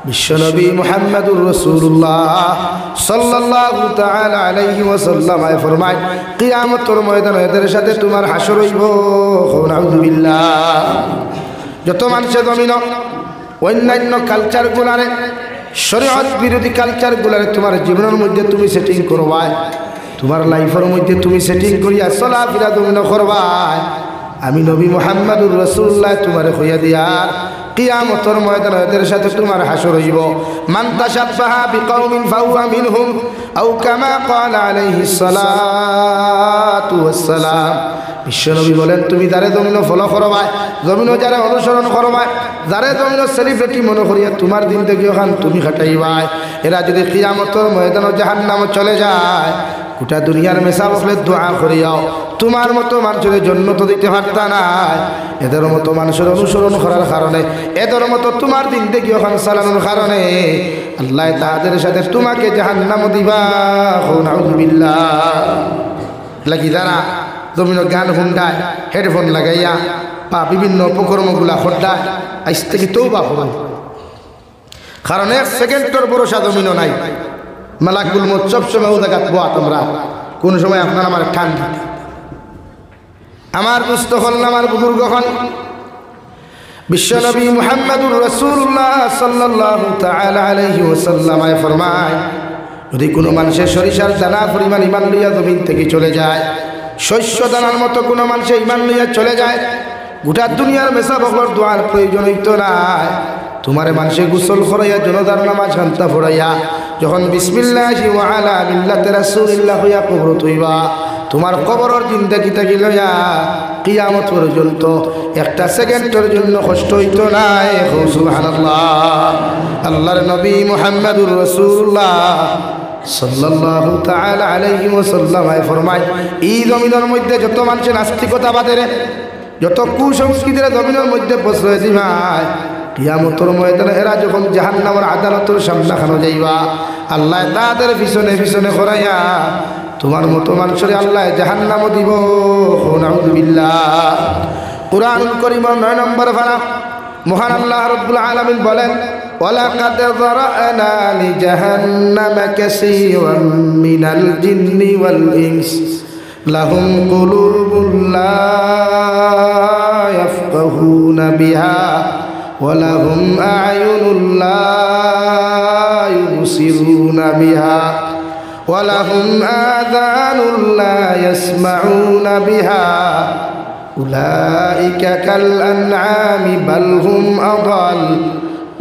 বিশ্বনবী মুহাম্মদুর রাসূলুল্লাহ সাল্লাল্লাহু তাআলা আলাইহি ওয়াসাল্লাম ফরমায় কিয়ামতের ময়দানে এদের সাথে তোমার হাসর হইব নাউযুবিল্লাহ যত মানুষের জমিন অন্যান্য কালচারগুলারে শরীয়ত বিরোধী কালচারগুলারে তোমার জীবনের মধ্যে তুমি সেটিং করবা তোমার লাইফের মধ্যে তুমি সেটিং করিয়া চলাফেরা জমিন করবা আমি নবী মুহাম্মদুর রাসূলুল্লাহ তোমারে কইয়া দিয়া কিয়ামতের ময়দানে এদের সাথে তোমার হাসর হইব মান তাশাব্বাহা বিকওমিন ফাহুয়া মিনহুম আও কামা ক্বালা আলাইহিস সালাতু ওয়াস সালাম বিশ্বনবী বলেন তুমি যারে জমিন ফলো করবা জমিন যারা অনুসরণ করবা যারে জমিন সেলিব্রিটি মনে করিয়া তোমার দিন থেকে ওখান তুমি খাটাইবা এরা যদি কিয়ামতের ময়দানে জাহান্নামে চলে যায় গোটা দুনিয়ার মেসা বসলে দোয়া করিয়াও তোমার মতো মানুষের জন্য তো দিতে পারতা না এদের মতো মানুষের অনুসরণ করার কারণে এদের মতো তোমার দিন থেকে ওখান চালানোর কারণে আল্লাহ তাদের সাথে তোমাকে জাহান্নামে দিবা নাউযুবিল্লাহ লাগি যারা জমিন গান শুনডায় হেডফোন লাগাইয়া বা বিভিন্ন উপকর্মগুলা হড্ডায় আজ থেকে তওবা করো কারণ এক সেকেন্ডের ভরসা জমিনও নাই মালাকুল মউত সবসময় ও জায়গা বোয়া তোমরা কোন সময় আপনার আমার ঠান্ডা আমার দুস্থ হল আমার বুজুর্গ হল বিশ্বনবী মুহাম্মদুর রাসূলুল্লাহ সাল্লাল্লাহু তাআলা আলাইহি ওয়াসাল্লাম ফরমায় যদি কোনো মানুষের সরিষার দানা পরিমাণ ঈমান লইয়া জমিন থেকে চলে যায় শস্য দানার মতো কোনো মানুষের ঈমান লইয়া চলে যায় গোটা দুনিয়ার মেসা বকর দোয়ার প্রয়োজন হইতো না তোমারে মানুষে গোসল করাইয়া জনতার নামাজ ঘন্টা পড়াইয়া যখন বিসমিল্লাহি ওয়া আলা মিল্লাতি রাসূলিল্লাহ হইয়া কবর তুইবা তোমার কবরের জিন্দেগি থাকি লইয়া কিয়ামত পর্যন্ত একটা সেকেন্ডের জন্য কষ্ট হইতো না সুবহানাল্লাহ আল্লাহর নবী মুহাম্মদুর রাসূলুল্লাহ সাল্লাল্লাহু তাআলা আলাইহি ওয়াসাল্লাম ফরমায় এই জমিনের মধ্যে যত মানুষ নাস্তিকতা বাদে যত কুসংস্কৃতির জমিনের মধ্যে প্রশ্রয় দিবাই কিয়ামতের ময়দানে এরা যখন জাহান্নামের আদালতের সামনে খানো যাইবা আল্লাহ তাদের পিছনে পিছনে করাইয়া তোমার মতো মানুষের আল্লাহ জাহান্নাম দিব। নাউযুবিল্লাহ। কুরআনুল কারীমের 9 নম্বর পারা মহান আল্লাহ রাব্বুল আলামিন বলেন ওয়ালাকাদ যারা'না লিজাহান্নামা কাসীরাম মিনাল জিন্নি ওয়াল ইনস লাহুম কুলুবুন লা ইয়াফকাহুনা বিহা ওয়া লাহুম আ'য়ুনুন লা ইউবসিরুনা বিহা ওয়া লাহুম আযানুন লা ইয়াসমাউনা বিহা উলাইকা কাল আনআমি বাল হুম আদাল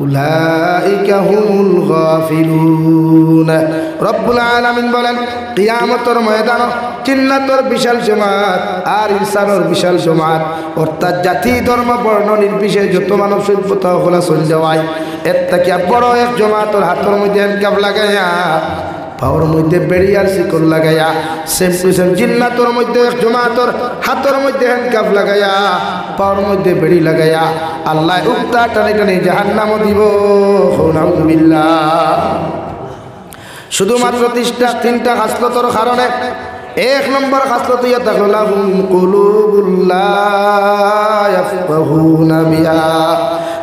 উলাইকা হুমুল গাফিলুন। রব্বুল আলামিন বলেন কিয়ামতের ময়দান জিন্নাতের বিশাল জামাত আর ইনসানের বিশাল জামাত অর্থাৎ জাতি ধর্ম বর্ণ নির্বিশেষে যত মানব সভ্যতা হলা চল যাওয়ায় এর থেকে বড় এক জামাতের হাতের মধ্যে হ্যান্ডকাপ লাগাইয়া পাওয়ার মধ্যে বেড়িয়ার শিকল লাগাইয়া সেম টু সেম জিন্নাতের মধ্যে এক জামাতের হাতের মধ্যে হ্যান্ডকাপ লাগাইয়া পাওয়ার মধ্যে বেড়ি লাগাইয়া আল্লাহ উক্তা টানে টানে জাহান্নাম দিব। নাউযুবিল্লাহ। শুধুমাত্র 3টা খাসলতের কারণে 1 নম্বর খাসলত ইয়া তাকলো লাহুম কুলুবুল লা ইয়াফকাহুনা বিহা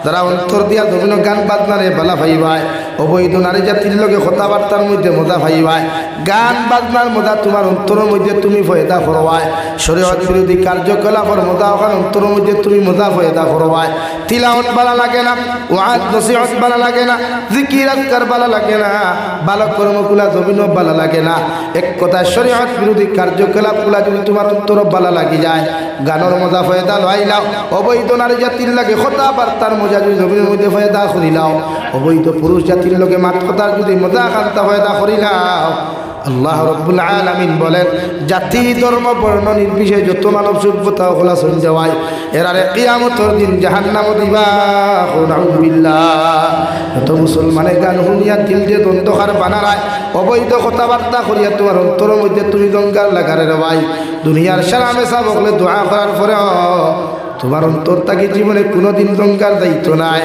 যারা অন্তর দিয়া বিভিন্ন গান বাজনারে বালা ভাইবায় অবৈধ নারী জাতির লগে কথাবার্তার মধ্যে মজা ভাইবায় গান বাজনার মজা তোমার অন্তরের মধ্যে তুমি ফয়দা করবায় শরীয়ত বিরোধী কার্যকলাপের মজা ওখানে অন্তরের মধ্যে তুমি মজা ফয়দা করবায় তিলাওয়াত ভালো লাগে না ওয়াজ নসিহত ভালো লাগে না জিকির আজকার ভালো লাগে না ভালো কর্মগুলা জমিনও ভালো লাগে না এক কথায় শরীয়ত বিরোধী কার্যকলাপগুলা যদি তোমার অন্তর ভালো লাগি যায় গানের মজা ফয়দা লইলাও অবৈধ নারী জাতির লাগে কথাবার্তার মজা যদি জমিনের মধ্যে ফয়দা করিলাও অবৈধ পুরুষ জাতির লোকে মাত কথার যদি মজা খান্তা ফয়দা করিলাও আল্লাহ রাব্বুল আলামিন বলেন জাতি ধর্ম বর্ণ নির্বিশেষে যত মানব সভ্যতা হলা চল যাওয়ায় এরারে কিয়ামতের দিন জাহান্নাম দিবা। নাউযুবিল্লাহ। যত মুসলমানের গান শুনিয়া দিল দিয়ে দ্বন্দ্বকার বানারায় অবৈধ কথাবার্তা করিয়া তোমার অন্তরের মধ্যে তুমি দঙ্গার লাগারে রে ভাই দুনিয়ার সারা মেশা বকলে দোয়া করার পরে তোমার অন্তর তাকে জীবনে কোনোদিন দঙ্গার দায়িত্ব নাই।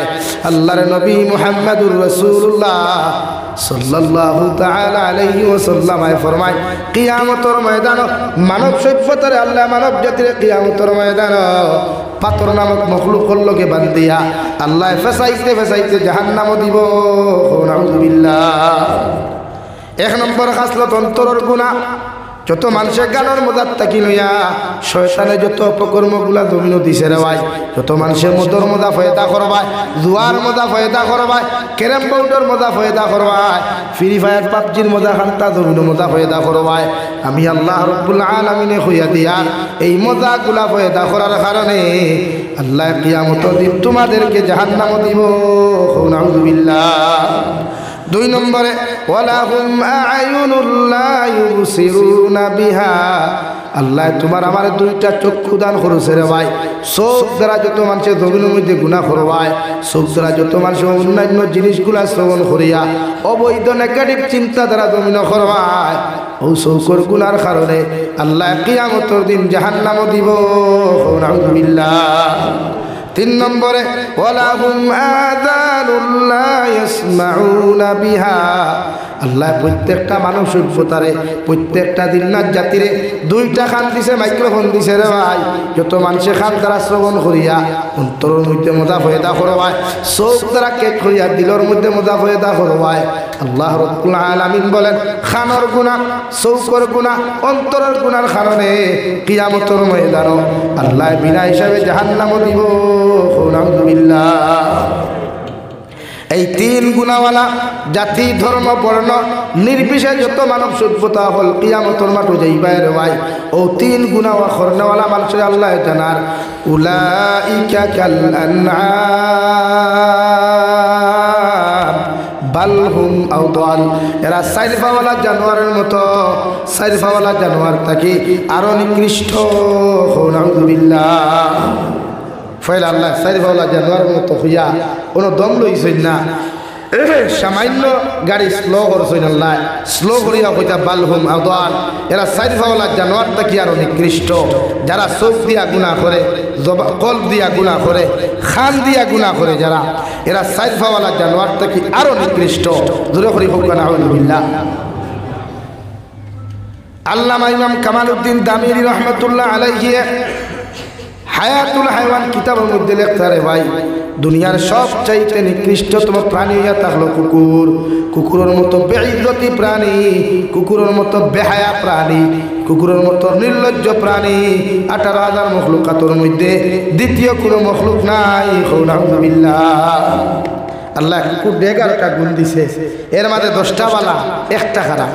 আল্লাহর নবী মুহাম্মদুর রাসূলুল্লাহ সাল্লাল্লাহু তাআলা আলাইহি ওয়াসাল্লাম ফরমায় কিয়ামতের ময়দান মানব সভ্যতার আল্লাহ মানব জাতির কিয়ামতের ময়দান পাথর নামক মখলুকের লগে বান্ধিয়া আল্লাহ ফেসাইতে ফেসাইতে জাহান্নাম দিব। নাউযুবিল্লাহ। 1 নম্বর খাসলত অন্তরের গুনাহ যত মানুষের গানের মজার তাকি লইয়া শয়তানে যত অপকর্মগুলা জমিন দিছে রে ভাই যত মানুষের মদর মজা ফয়দা করবায় জুয়ার মজা ফয়দা করবায় ক্যারাম বোর্ডের মজা ফয়দা করবায় ফ্রি ফায়ার পাবজির মজা খান্তা জমিন মজা ফয়দা করবায় আমি আল্লাহ রাব্বুল আলামিনে কইয়া দিয়া এই মজাগুলা ফয়দা করার কারণে আল্লাহ কিয়ামতের দিন তোমাদেরকে জাহান্নাম দিব। নাউযুবিল্লাহ। 2 নম্বরে ওয়ালাহুম আ'য়ুনুল লা ইউবসিরুনা বিহা আল্লাহ তোমার আমার 2টা চক্ষু দান করেছে রে ভাই চোখ দ্বারা যত মানুষের জমিনের মধ্যে গুনাহ করবায় চোখ দ্বারা যত মানুষের অন্যান্য জিনিসগুলা শ্রবণ করিয়া অবৈধ নেগেটিভ চিন্তা দ্বারা জমিন করবায় ও চৌকর গুনার কারণে আল্লাহ কিয়ামতের দিন জাহান্নাম দিব। নাউযুবিল্লাহ। 3 নম্বরে ওয়ালাহুম আযানুন লা ইয়াসমাউনা বিহা আল্লাহ প্রত্যেকটা মানব সভ্যতারে প্রত্যেকটা জিন্নাত জাতিরে 2টা কান দিছে মাইক্রোফোন দিছে রে ভাই যত মানুষে কান দ্বারা শ্রবণ করিয়া অন্তরের মধ্যে মজা ফয়দা করবায় চোখ দ্বারা কেট করিয়া দিলের মধ্যে মজা ফয়দা করবায় আল্লাহ রাব্বুল আলামিন বলেন খানর গুনাহ চৌকর গুনাহ অন্তরের গুনার কারণে কিয়ামতের ময়দান আল্লাহ বিনা হিসাবে জাহান্নাম দিব। নাউযুবিল্লাহ। এই 3 গুণাওয়ালা জাতি ধর্ম বর্ণ নির্বিশেষে যত মানব সভ্যতা হল কিয়ামতের মাঠে যাইবাই রে ভাই ও 3 গুণাওয়া খরনেওয়ালা মানুষের আল্লাহ জানার উলাইকা কাল আনআম বাল হুম আউদাল এরা সাইরফাওয়ালা জানোয়ারের মতো সাইরফাওয়ালা জানোয়ার থাকি আরো নিকৃষ্ট। নাউযুবিল্লাহ। ফয়লা আল্লাহ সাইরফাওয়ালা জানোয়ারের মতো হইয়া কোনো দম লইছেন না সামান্য গাড়ি স্লো করছেন আল্লাহ, স্লো করিয়া কইতা বালহুম আদাল, এরা সাইড ফাওয়ালা জানোয়ার থাকি আরো নিকৃষ্ট। যারা চোখ দিয়া গুনাহ করে, কলব দিয়া গুনাহ করে, খান দিয়া গুনাহ করে, যারা এরা সাইড ফাওয়ালা জানোয়ার থাকি আরো নিকৃষ্ট। জোরে করি হোক না আলহামদুলিল্লাহ। আল্লামা ইমাম কামালউদ্দিন দামিরি রহমতুল্লাহ আলাইহি হায়াতুল হায়ওয়ান কিতাবের মধ্যে লেখতারে ভাই, দুনিয়ার সবচাইতে নিকৃষ্টতম প্রাণী হইয়া থাকলো কুকুর। কুকুরের মতো বেইজ্জতি প্রাণী, কুকুরের মতো বেহায়া প্রাণী, কুকুরের মতো নির্লজ্জ প্রাণী 18,000 মখলুকাতের মধ্যে দ্বিতীয় কোনো মখলুক নাই। আলহামদুলিল্লাহ। আল্লাহ কুকুর 11টা গুণ দিছে, এর মাঝে 10টা বালা 1টা খারাপ।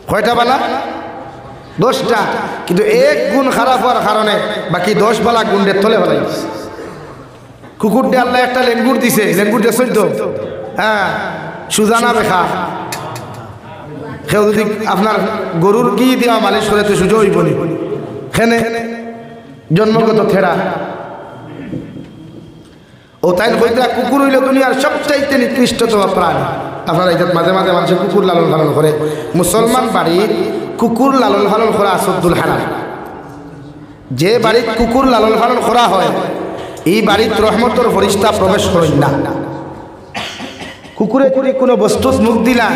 কয়টা বালা? 10টা। কিন্তু এক গুণ খারাপ হওয়ার কারণে বাকি 10 বালা গুণের তলে ফেলাই। কুকুর দিয়ে আল্লাহ একটা লেঙ্গুর দিছে, লেঙ্গুর দিয়ে চৈদ্দ, হ্যাঁ, সুজানা বেখা। কেউ যদি আপনার গরুর কি দেওয়া মালিশ করে তো সুযোগ হইব নি? খেনে জন্মগত থেরা ও তাই কইতা কুকুর হইল দুনিয়ার সবচাইতে নিকৃষ্টতম প্রাণী। আপনারা এটা মাঝে মাঝে মানুষের কুকুর লালন পালন করে। মুসলমান বাড়ির কুকুর লালন পালন করা আসদ্দুল হারাম। যে বাড়ির কুকুর লালন পালন করা হয় এই বাড়ির রহমতর ফরিস্তা প্রবেশ করেন না। কুকুরে যদি কোনো বস্তুত মুখ দিলা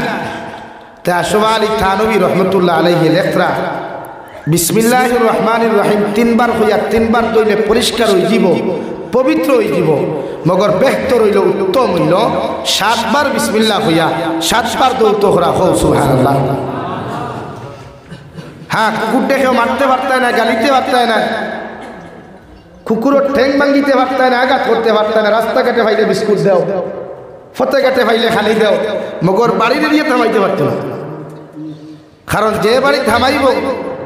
তা আশফা আলী থানবী রহমতুল্লাহ আলাইহি লেখরা বিসমিল্লাহির রহমানির রহিম 3 বার হইয়া 3 বার দইলে পরিষ্কার হয়ে যাব, পবিত্র হয়ে যাব। মগর বেহতর হইল, উত্তম হইল 7 বার বিসমিল্লাহ হইয়া 7 বার দৌত করা হো। সুবহানাল্লাহ। হ্যাঁ, কুকুর দেখে মারতে পারতায় না, গালিতে পারতায় না, কুকুরের ঠ্যাং ভাঙ্গিতে পারতায় না, আঘাত করতে পারতায় না। রাস্তাঘাটে ভাইলে বিস্কুট দাও, ফতেঘাটে ভাইলে খালি দাও, মগর বাড়িতে দিয়ে থামাইতে পারত না। কারণ যে বাড়ি থামাইব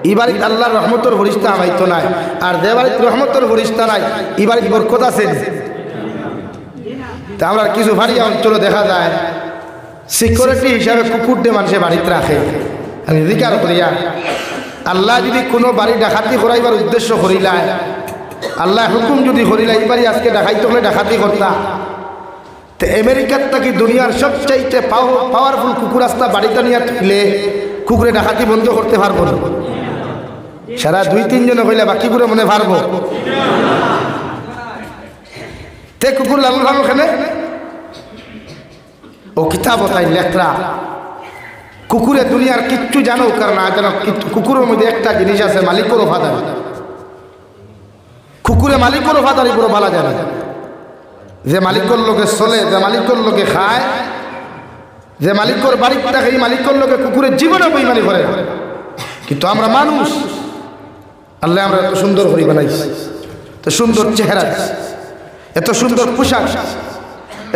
এই বাড়িতে আল্লাহর রহমতের ফরিস্তা আমাইতো নাই, আর যে বাড়িতে রহমতের ফরিস্তা নাই এই বাড়িতে বরকত আছে। তা আমরা কিছু ভারিয়া অঞ্চলে দেখা যায় সিকিউরিটি হিসাবে কুকুর দিয়ে মানুষের বাড়িতে রাখে। আমি জিজ্ঞার করিয়া আল্লাহ যদি কোনো বাড়ি ডাকাতি করাইবার উদ্দেশ্য করিলায়, আল্লাহ হুকুম যদি করিলা এই বাড়ি আজকে ডাকাইতে হলে ডাকাতি করতা, তো আমেরিকার থাকি দুনিয়ার সবচাইতে পাওয়ারফুল কুকুর রাস্তা বাড়িতে নিয়ে তুলে কুকুরে ডাকাতি বন্ধ করতে পারবো না। সারা 2-3 জনে হইলে বাকি করে মনে পারবো তে কুকুর লালন পালন ওখানে ও কিতাব তাই লেখরা। কুকুরে দুনিয়ার কিচ্ছু জানো কার না জানো, কুকুরের মধ্যে একটা জিনিস আছে, মালিকের ওফাদারি। কুকুরে মালিকের ওফাদারি পুরো ভালো জানে, যে মালিকের লোকে চলে, যে মালিকের লোকে খায়, যে মালিকের বাড়িতে থাকে এই মালিকের লোকে কুকুরের জীবনে বেইমানি করে। কিন্তু আমরা মানুষ, আল্লাহ আমরা এত সুন্দর করে বানাইছি, এত সুন্দর চেহারা, এত সুন্দর পোশাক,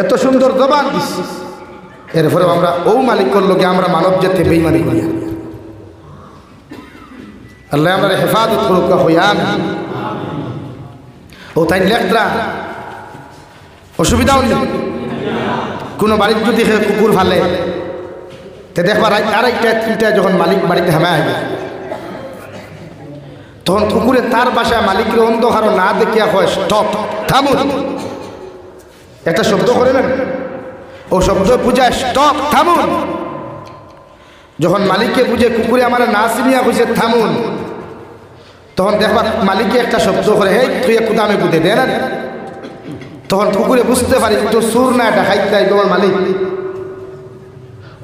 এত সুন্দর জবান দিচ্ছি, এরপরেও আমরা ও মালিকের লোকে আমরা মানব জাতি বেইমানি করি। আল্লাহ আমরা হেফাজত করুক হইয়ান। ও তাই লেখরা অসুবিধাও নেই। কোনো বাড়ির যদি কুকুর ফালে তো দেখবার 2:30-3টা যখন মালিক বাড়িতে হামা আসবে তখন কুকুরে তার বাসায় মালিকের অন্ধকার না দেখিয়া হয় স্টপ, থামুন, একটা শব্দ করে না, ও শব্দ বুঝায় স্টপ, থামুন। যখন মালিককে বুঝে কুকুরে আমার না চিনিয়া বুঝে থামুন, তখন দেখবা মালিকে একটা শব্দ করে, হে তুই কুদামে কুদে দে না। তখন কুকুরে বুঝতে পারি তো সুর না ডাকাইতে দেয় তোমার মালিক।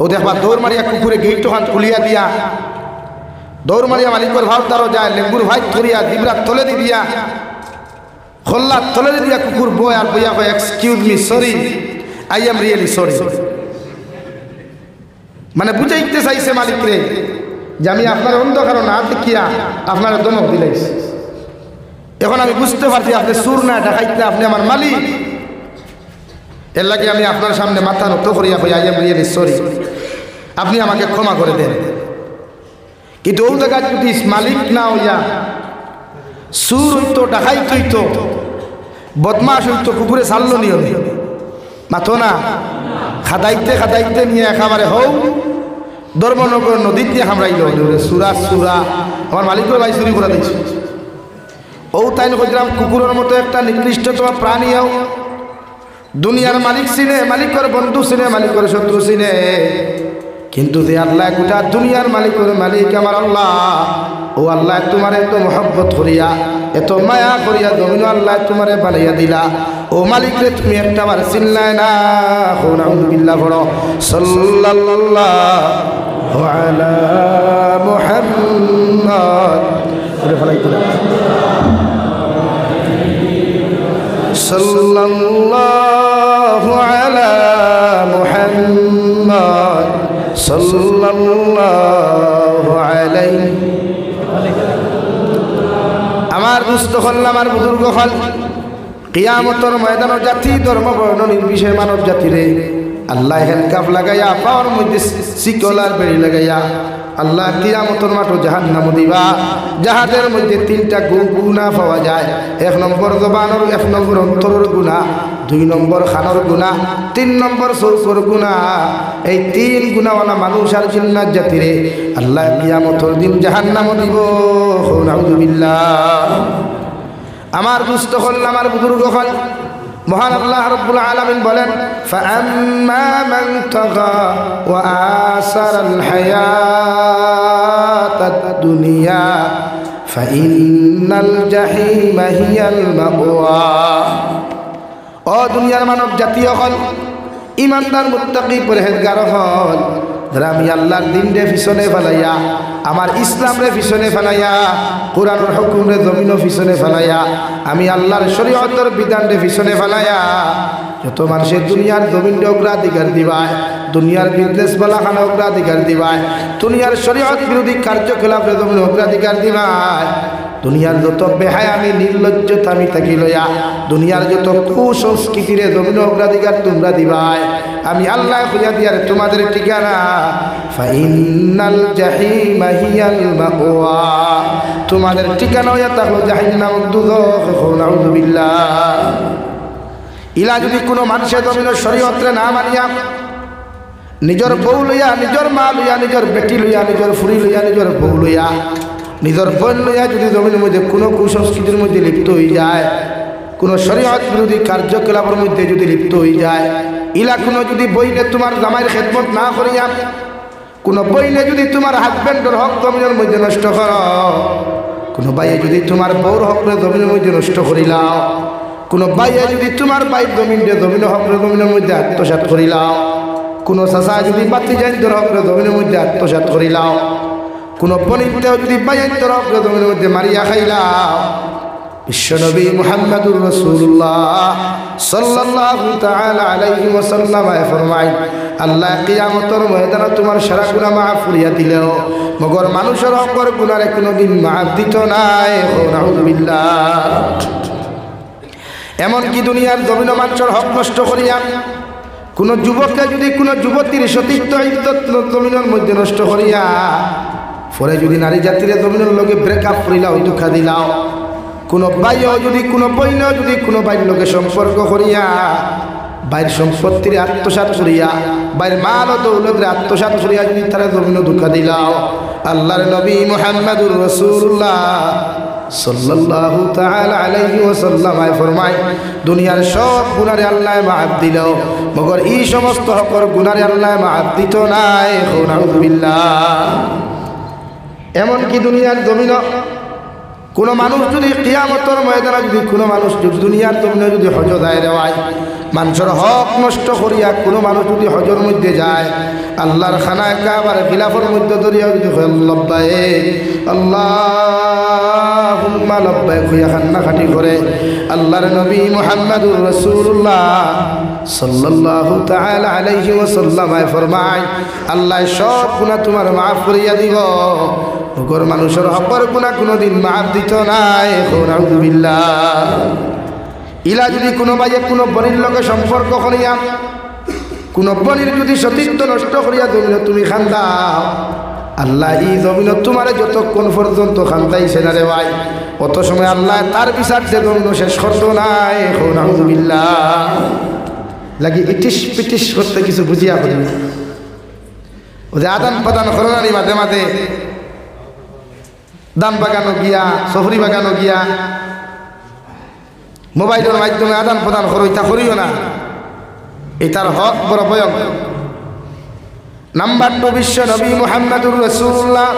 ও দেখবা দৌড় মারিয়া কুকুরে গেট ওখান খুলিয়া দিয়া দৌড় মারিয়া মালিকের ভাব দ্বারও যায়, লেম্বুর ভাই ধরিয়া দিবরাত তলে দিয়া খোল্লা তলে দিয়া কুকুর বয় আর বইয়া কয় excuse me, sorry, I am really sorry. মানে বুঝাইতে চাইছে মালিক রে যে আমি আপনার অন্ধকার না দেখিয়া আপনার দমক দিলাইছি। এখন আমি বুঝতে পারছি আপনি সুর না ডাকাইতে, আপনি আমার মালিক। এর লাগে আমি আপনার সামনে মাথা নত করিয়া কই আই এম রিয়েলি সরি, আপনি আমাকে ক্ষমা করে দেন। কিন্তু ও জায়গায় যদি মালিক না হইয়া সুর হইতো, ডাকাইত হইতো, বদমাস হইতো, কুকুরে ছাড়ল নিয়ম মাথো না, খাদাইতে খাদাইতে নিয়ে একেবারে হও ধর্মনগর নদীর দিয়ে হামড়াইল সুরা সুরা আমার মালিকের ভাই চুরি করে দিয়েছে। ও তাই কইলাম কুকুরের মতো একটা নিকৃষ্টতম প্রাণী হও দুনিয়ার মালিক চিনে, মালিকের বন্ধু চিনে, মালিকের শত্রু চিনে, কিন্তু যে আল্লাহ গোটা দুনিয়ার মালিকের মালিক আমার আল্লাহ, ও আল্লাহ তোমার এত মহব্বত করিয়া, এত মায়া করিয়া জমিন আল্লাহ তোমারে বানাইয়া দিলা, ও মালিক রে তুমি একটা বার চিনলাই না। আলহামদুলিল্লাহ পড়ো, সাল্লাল্লাহু আলা মুহাম্মদ, সাল্লাল্লাহু আলা মুহাম্মদ, সাল্লাল্লাহু আলাইহি। আমার দুস্থ হল, আমার বুজুর্গ হল, কিয়ামতের ময়দানে জাতি ধর্ম বর্ণ নির্বিশেষে মানব জাতিরে আল্লাহ হেলকাফ লাগাইয়া পাওয়ার মধ্যে শিকলার বেড়ি লাগাইয়া আল্লাহ কিয়ামতের মাঠে জাহান্নাম দিবা, যাহাদের মধ্যে তিনটা গুনাহ পাওয়া যায়। 1 নম্বর জবানের, 1 নম্বর অন্তরের গুনাহ, 2 নম্বর খানোর গুনাহ, 3 নম্বর চৌকর গুনাহ। এই 3 গুনাহওয়ালা মানুষ আর জিন্নাত জাতিরে আল্লাহ কিয়ামতের দিন জাহান্নাম দিব। নাউযুবিল্লাহ। আমার দুস্থ হল, আমার বুজুর্গ হল, মহান আল্লাহ রাব্বুল আলামিন বলেন, ফাআম্মা মান তাগা ওয়া আসারাল হায়াতাদ দুনিয়া ফাইন্নাল জাহিমা হিয়াল মাওয়া। ও দুনিয়ার মানব জাতীয় হল, ইমানদার মুত্তাকি পরহেজগার হল, যারা আমি আল্লাহর দিন রে পিছনে ফেলাইয়া, আমার ইসলাম রে পিছনে ফেলাইয়া, কোরআনের হুকুম রে জমিন পিছনে ফেলাইয়া, আমি আল্লাহর শরীয়তের বিধান রে পিছনে ফেলাইয়া যত মানুষের দুনিয়ার জমিন রে অগ্রাধিকার দিবায়, দুনিয়ার বিজনেস বালাখানা অগ্রাধিকার দিবায়, দুনিয়ার শরীয়ত বিরোধী কার্যকলাপ রে জমিন অগ্রাধিকার দিবায়, দুনিয়ার যত বেহায়ামি নির্লজ্জতা আমি থাকি লইয়া, দুনিয়ার যত কুসংস্কৃতিরে জমিন অগ্রাধিকার তোমরা দিবাই, আমি আল্লাহ খুঁজা দিয়ার তোমাদের ঠিকানা ফাইন্নাল জাহিমা হিয়াল মাওয়া, তোমাদের ঠিকানা হইয়া থাকলো জাহান্নাম, দুজখ। নাউযুবিল্লাহ। ইলা যদি কোনো মানুষের জমিন শরীয়তরে না মানিয়া, নিজের বউ লইয়া, নিজের মা লইয়া, নিজের বেটি লইয়া, নিজের ফুরি লইয়া, নিজের বউ লইয়া, নিজের বোন লইয়া যদি জমিনের মধ্যে কোনো কুসংস্কৃতির মধ্যে লিপ্ত হয়ে যায়, কোনো শরীয়ত বিরোধী কার্যকলাপের মধ্যে যদি লিপ্ত হয়ে যায়, ইলা কোনো যদি বইনে তোমার জামাইয়ের খেদমত না করিয়া, কোনো বইনে যদি তোমার হাজব্যান্ডের হক জমিনের মধ্যে নষ্ট করো, কোনো বাইয়ে যদি তোমার বউর হকরে জমিনের মধ্যে নষ্ট করিলাও, কোনো বাইয়ে যদি তোমার বাইর জমিনে জমিনের হকরে জমিনের মধ্যে আত্মসাৎ করিলাও, কোনো চাচা যদি বাতি জানিদের হকরে জমিনের মধ্যে আত্মসাৎ করিলাও, কোন বনিতেও যদি বাইয়ান্তর হকরে জমিনের মধ্যে মারিয়া খাইলাও, বিশ্বনবী মুহাম্মদুর রাসূলুল্লাহ সাল্লাল্লাহু তাআলা আলাইহি ওয়াসাল্লাম ফরমায়, আল্লাহ কিয়ামতের ময়দানে তোমার সারা গুনাহ মাফ করিয়া দিলেও মগর মানুষের হকের গুনাহে কোনোদিন মাফ দিত নাই। নাউযুবিল্লাহ। এমন কি দুনিয়ার জমিন মানুষের হক নষ্ট করিয়া, কোন যুবককে যদি কোনো যুবতীর সতীত্ব ইজ্জত জমিনের মধ্যে নষ্ট করিয়া, পরে যদি নারী জাতির জমিনের লগে ব্রেকআপ করিলাও, দুঃখা দিলাও, কোনো ভাইও যদি কোনো বইনও যদি কোনো ভাইয়ের লগে সম্পর্ক করিয়া, বাইর সম্পত্তির আত্মসাৎ করিয়া, বাইর মাল ও দৌলতের আত্মসাৎ করিয়া যদি তারা জমিনও দুঃখা দিলাও, আল্লাহর নবী মুহাম্মদুর রাসূলুল্লাহ সাল্লাল্লাহু তাআলা আলাইহি ওয়াসাল্লাম ফরমায়, দুনিয়ার সব গুনারে আল্লাহ মাফ দিলেও মগর এই সমস্ত হকর গুনারে আল্লাহ মাফ দিত নাই। নাউযুবিল্লাহ। এমন কি দুনিয়ার জমিন কোনো মানুষ যদি কিয়ামতের ময়দানে যদি কোনো মানুষ দুনিয়ার জমিনে যদি হজ দায়রে হয়, মানুষের হক নষ্ট করিয়া কোনো মানুষ যদি হজর মধ্যে যায়, আল্লাহর খানায় কাবার খিলাফের মধ্যে ধরিয়া যদি লব্বাইক আল্লাহুম্মা লব্বাইক হইয়া কান্নাকাটি করে, আল্লাহর নবী মুহাম্মদুর রাসূলুল্লাহ সাল্লাল্লাহু তাআলা আলাইহি ওয়াসাল্লাম ফরমায়, আল্লাহ সব গুনাহ তোমার মাফ করিয়া দিব, ওগর মানুষের হকর গুনাহ কোনোদিন মাফ দিত নাই। নাউযুবিল্লাহ। ইলা যদি কোনো বাইয়ে কোনো বনির লগে সম্পর্ক করিয়া, কোনো বনির যদি সতীত্ব নষ্ট করিয়া জমিনে তুমি খান্দাও, আল্লাহ এই জমিন তোমার যতক্ষণ পর্যন্ত খান্দাইছে না রে ভাই, অত সময় আল্লাহ তার বিচার যে জমিন শেষ করতো নাই। নাউযুবিল্লাহ। লাগি ইটিস পিটিস করতে কিছু বুঝিয়া করি, ওদের আদান প্রদান করোনারি মাঝে মাঝে দান বাগানো গিয়া, সফরি বাগানো গিয়া, মোবাইলের মাধ্যমে আদান প্রদান করো, তা করিও না। এটার হক বড় ভয়ঙ্কর। নাম্বার 2 বিশ্ব নবী মুহাম্মদুর রাসূলুল্লাহ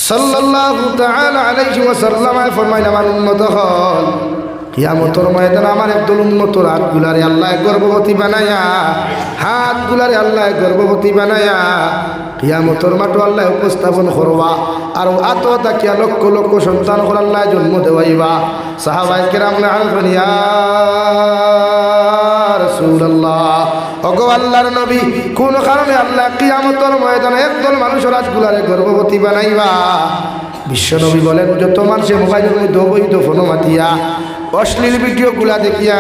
সাল্লাল্লাহু তাআলা আলাইহি ওয়াসাল্লাম ফরমাইলেন আমার উম্মত হল কিয়ামতের ময়দানে আমার একদল উম্মতের হাতগুলারে আল্লাহ গর্ভবতী বানায়া, হাতগুলারে আল্লাহ গর্ভবতী বানায়া কিয়ামতের মাঠে আল্লাহ উপস্থাপন করবা। আর আতো তাকিয়া লক্ষ লক্ষ সন্তান করে আল্লাহ জন্ম দেওয়াইবা। সাহাবায়ে কেরাম বলেন ইয়া রাসূলুল্লাহ, ওগো আল্লাহর নবী, কোন কারণে আল্লাহ কিয়ামতের ময়দানে একদল মানুষের হাতগুলারে গর্ভবতী বানাইবা? বিশ্বনবী বলেন যত মানুষের মোবাইলের মধ্যে অবৈধ ফোন মাতিয়া অশ্লীল ভিডিওগুলা দেখিয়া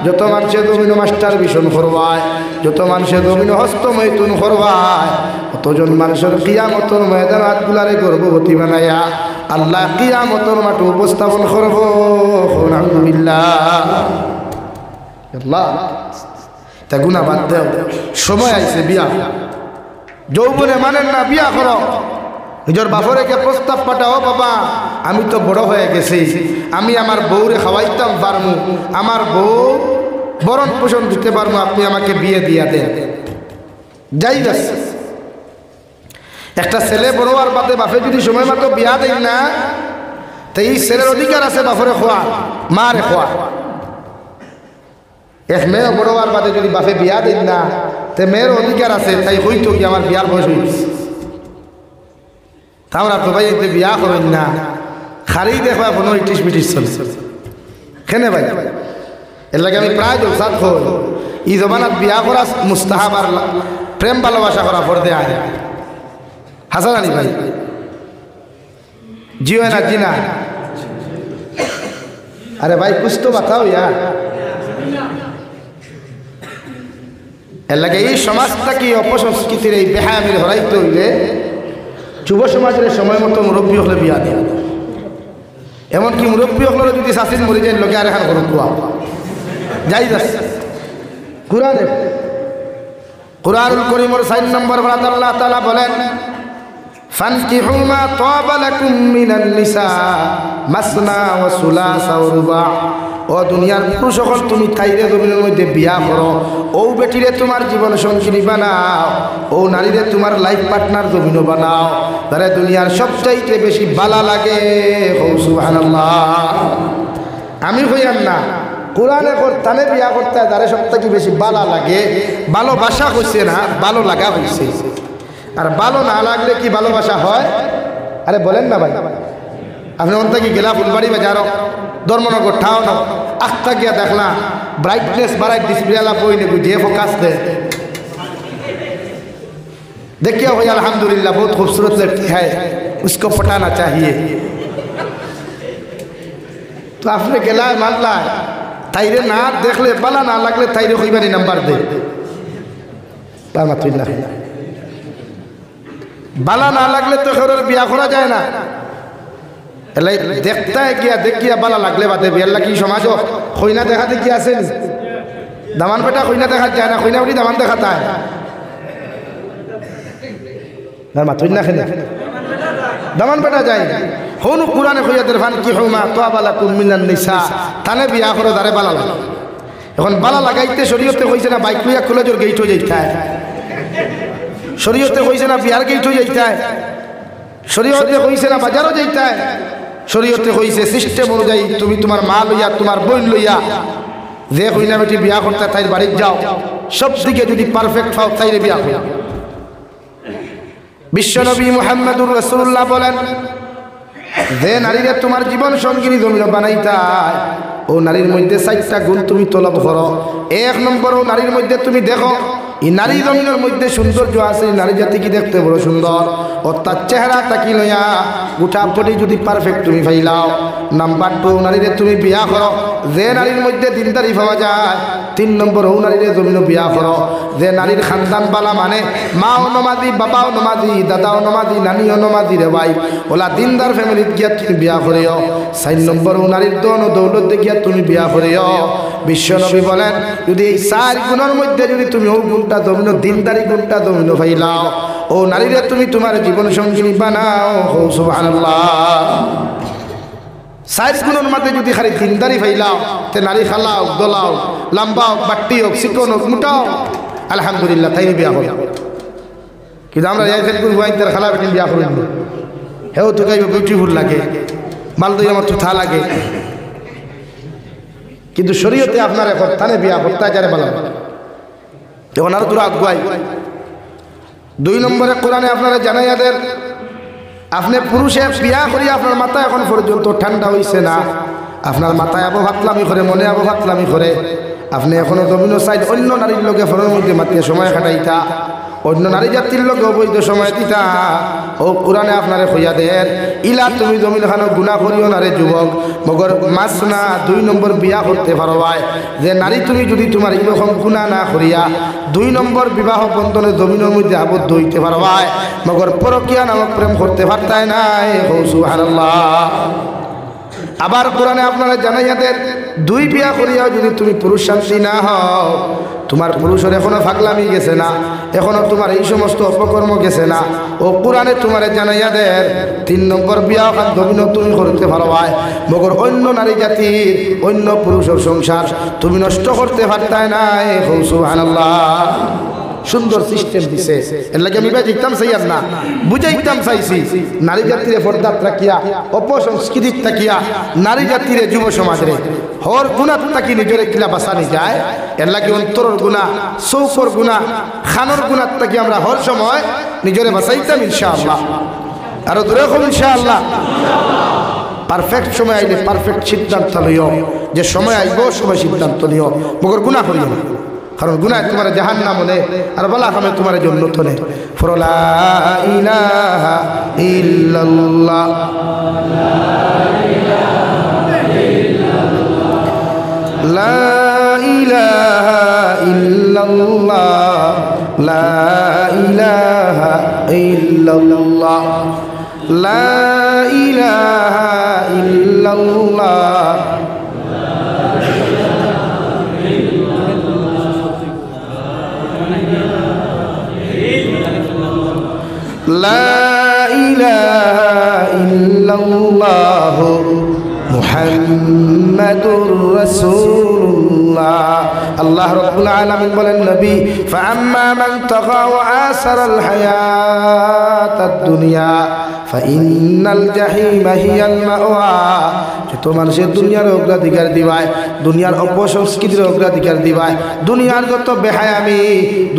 যত মানুষের দমিন মাস্টার ভীষণ করবায়, যত মানুষের দমিন হস্তমৈথুন করবায়, অতজন মানুষের কিয়ামতের ময়দান হাতগুলারে গর্ভবতী বানাইয়া আল্লাহ কিয়ামতের মাঠে উপস্থাপন করব। আলহামদুলিল্লাহ। আল্লাহ তা গুনাহ বাদ দাও, সময় আইছে বিয়া। যৌবনে মানেন না, বিয়া করো। নিজের বাপরে কে প্রস্তাব পাঠাও, বাবা আমি তো বড় হয়ে গেছি, আমি আমার বউরে খাওয়াইতাম পারমু, আমার বউ বরণ পোষণ দিতে পারবো, আপনি আমাকে বিয়ে দিয়া দেন। যাই যাচ্ছে একটা ছেলে বড় হওয়ার বাদে বাপে যদি সময় মতো বিয়া দেয় না, তো এই ছেলের অধিকার আছে বাপরে খোয়া, মারে খোয়া। এক মেয়ে বড় হওয়ার বাদে যদি বাপে বিয়া দেন না, তো মেয়ের অধিকার আছে তাই হইতো কি আমার বিয়ার বয়স হয়েছে। আমরা তো ভাই এতে বিয়া করেন না, খালি দেখবা কোনো ইটিস মিটিস চলছে কেনে ভাই। এর লাগে আমি প্রায় জলসাত হই ই জমানাত বিয়া করা মুস্তাহাব আর প্রেম ভালোবাসা করা পড়তে আয়। হাসান আলী ভাই জিও না জি না? আরে ভাই কুছ তো বাতাও ইয়ার। এর লাগে এই সমাজটা কি অপসংস্কৃতির এই বেহায়ামির হরাইতে হইলে যুব সমাজের সময় মতো মুরব্বী হলে বিয়া দেয়। এমনকি মুরব্বী হলে যদি শাসিন মরে যায় লোকে আর এখান করুন কুয়া যাই যাচ্ছে। কুরআনুল কারীমের 4 নম্বর আল্লাহ তাআলা বলেন ফানকিহু মা তাবা লাকুম মিনান নিসা মাসনা ওয়া সুলাসা ওয়া রুবা। ও দুনিয়ার পুরুষ সকল তুমি তাইরে জমিনের মধ্যে বিয়া করো, ও বেটিরে তোমার জীবন সঙ্গিনী বানাও, ও নারীরে তোমার লাইফ পার্টনার জমিনও বানাও, তারে দুনিয়ার সবচাইতে বেশি ভালো লাগে। সুবহানাল্লাহ। আমি হইয়াম না, কোরআনে তানে বিয়া করতে তারে সবথেকে বেশি ভালো লাগে। ভালোবাসা হইছে না, ভালো লাগা হইছে। আর ভালো না লাগলে কি ভালোবাসা হয়? আরে বলেন না ভাই। আপনি ওনটা কি গেলা ফুলবাড়ি বাজারও ধর্মনগর ঠাও না আখতা গিয়া দেখলা ब्राइटनेस बढ़ाई डिस्प्ले वाला कोई नहीं बुझे फोकस दे देखिए भाई अल्हम्दुलिल्लाह बहुत खूबसूरत लड़की है उसको पटाना चाहिए तो आपने गला मानला ताइरे ना देख ले बला ना लगले ताइरे कोई बारी नंबर दे बला ना लगले तो खबर बिया खोरा जाए ना देखता है क्या देख किया बाला लगले बातें भी अल्लाह की समाजो खोइना देखा देखिए ऐसे दमान बेटा खोइना देखा जाए ना खोइना बड़ी दमान दिखाता है ना मातुन ना खेले दमान बेटा जाए होनु कुराने खोया दरफान की होमा तो बाला कुमिलन निसा ताने भी आखिर दारे बाला लगा এখন বালা লাগাইতে শরীয়তে কইছে না বাইক লইয়া কলেজের গেট হয়ে যাইতা শরীয়তে কইছে না বিয়ার গেট হয়ে যাইতা শরীয়তে কইছে না বাজারও যাইতা শরীয়তে কইছে সিস্টেম অনুযায়ী তুমি তোমার মা লইয়া তোমার বোন লইয়া যে কইনা বেটি বিয়া করতে তাইর বাড়ি যাও সব দিকে যদি পারফেক্ট পাও তাইরে বিয়া করো বিশ্বনবী মুহাম্মদুর রাসূলুল্লাহ বলেন যে নারীরে তোমার জীবন সঙ্গিনী জমিন বানাইতা ও নারীর মধ্যে 4টা গুণ তুমি তলব করো এক নম্বর ও নারীর মধ্যে তুমি দেখো এই নারী জমিনের মধ্যে সৌন্দর্য আছে নারী জাতি কি দেখতে বড় সুন্দর ও তার চেহারা তাকি লইয়া গোটা পটি যদি পারফেক্ট তুমি ফাইলাও নাম্বার 2 নারীরে তুমি বিয়া করো যে নারীর মধ্যে দিনদারি পাওয়া যায় 3 নম্বর ও নারীরে জমিন বিয়া করো যে নারীর খানদান বালা মানে মাও নমাজি বাবাও নমাজি দাদাও নমাজি নানিও নমাজি রে ভাই ওলা দিনদার ফ্যামিলিত গিয়া তুমি বিয়া করিও 4 নম্বর ও নারীর দন ও দৌলত দেখিয়া তুমি বিয়া করিও বিশ্বনবী বলেন যদি এই 4 গুণের মধ্যে যদি তুমি ও গুণটা দমিনো দিনদারি গুণটা দমিনো ফাইলাও ও নারীরে তুমি তোমার জীবন সঙ্গিনী বানাও সুবহানাল্লাহ সাইড গুণের মাঝে যদি খালি দিনদারি ফাইলাও তে নারী খালাও দলাও লম্বাও বাট্টি হোক চিকন হোক মোটাও আলহামদুলিল্লাহ তাই বিয়া হল কিন্তু আমরা এই ফেলকুন তার খালা বেটিন বিয়া করি হেও তো গাইব বিউটিফুল লাগে মালদই আমার থা লাগে কিন্তু শরীয়তে আপনার এখন থানে বিয়া করতে যারে বলা এখন আরো তোরা আগুয়াই 2 নম্বরে কোরআনে আপনারা জানাইয়াদের আপনি পুরুষে বিয়া করি আপনার মাথা এখন পর্যন্ত ঠান্ডা হইছে না আপনার মাথায় আবু ভাতলামি করে মনে আবু ভাতলামি করে আপনি এখনো জমিন সাইড অন্য নারীর লোকে ফোনের মধ্যে মাতিয়ে সময় কাটাইতা অন্য নারী জাতির লোক অবৈধ সময় দিতা ও কোরআনে আপনারে কইয়া দেন ইলা তুমি জমিন খানো গুনাহ করিও না রে যুবক মগর মাস না 2 নম্বর বিয়া করতে পারবাই যে নারী তুমি যদি তোমার এরকম গুনাহ না করিয়া 2 নম্বর বিবাহ বন্ধনে জমিনের মধ্যে আবদ্ধ হইতে পারবাই মগর পরকিয়া নামক প্রেম করতে পারতাই নাই সুবহানাল্লাহ আবার কোরআনে আপনারা জানাইয়া দেন 2 বিয়া করিয়া যদি তুমি পুরুষ শান্তি না হও তোমার পুরুষের এখনো ফাগলামি গেছে না এখনো তোমার এই সমস্ত অপকর্ম গেছে না ও কোরআনে তোমারে জানাইয়া দেন 3 নম্বর বিয়া খান দমিন তুমি করতে পারবাই মগর অন্য নারী জাতির অন্য পুরুষের সংসার তুমি নষ্ট করতে পারতাই নাই সুবহানাল্লাহ সুন্দর সিস্টেম দিছে এর লাগে আমি বুঝাইতাম চাইয়ার না বুঝাইতাম চাইছি নারী জাতিরে পর্দা রাখিয়া অপসংস্কৃতি থাকিয়া নারী জাতিরে যুব সমাজরে হর গুণাত থাকি নিজের কিলা বাঁচানি যায় এর লাগে অন্তরের গুণা চৌকর গুণা খানোর গুণাত থাকি আমরা হর সময় নিজেরে বাঁচাইতাম ইনশাআল্লাহ আরো দূরে হোক ইনশাআল্লাহ পারফেক্ট সময় আইলে পারফেক্ট সিদ্ধান্ত লইও যে সময় আইব সময় সিদ্ধান্ত নিও মগর গুণা করিও না কারণ গুনাহ তোমার জাহান্নাম মনে আর বলা হবে তোমার জন্য তনে ফরলা ইলাহা ইল্লাল্লাহ লা ইলাহা ইল্লাল্লাহ লা ইলাহা ইল্লাল্লাহ লা ইলাহা ইল্লাল্লাহ لا إله إلا الله محمد رسول الله الله رب العالمين بل النبي فأما من طغى وآثر الحياة الدنيا فإن الجحيم هي المأوى যত মানুষের দুনিয়ার অগ্রাধিকার দিবায় দুনিয়ার অপসংস্কৃতির অগ্রাধিকার দিবায় দুনিয়ার যত বেহায়ামি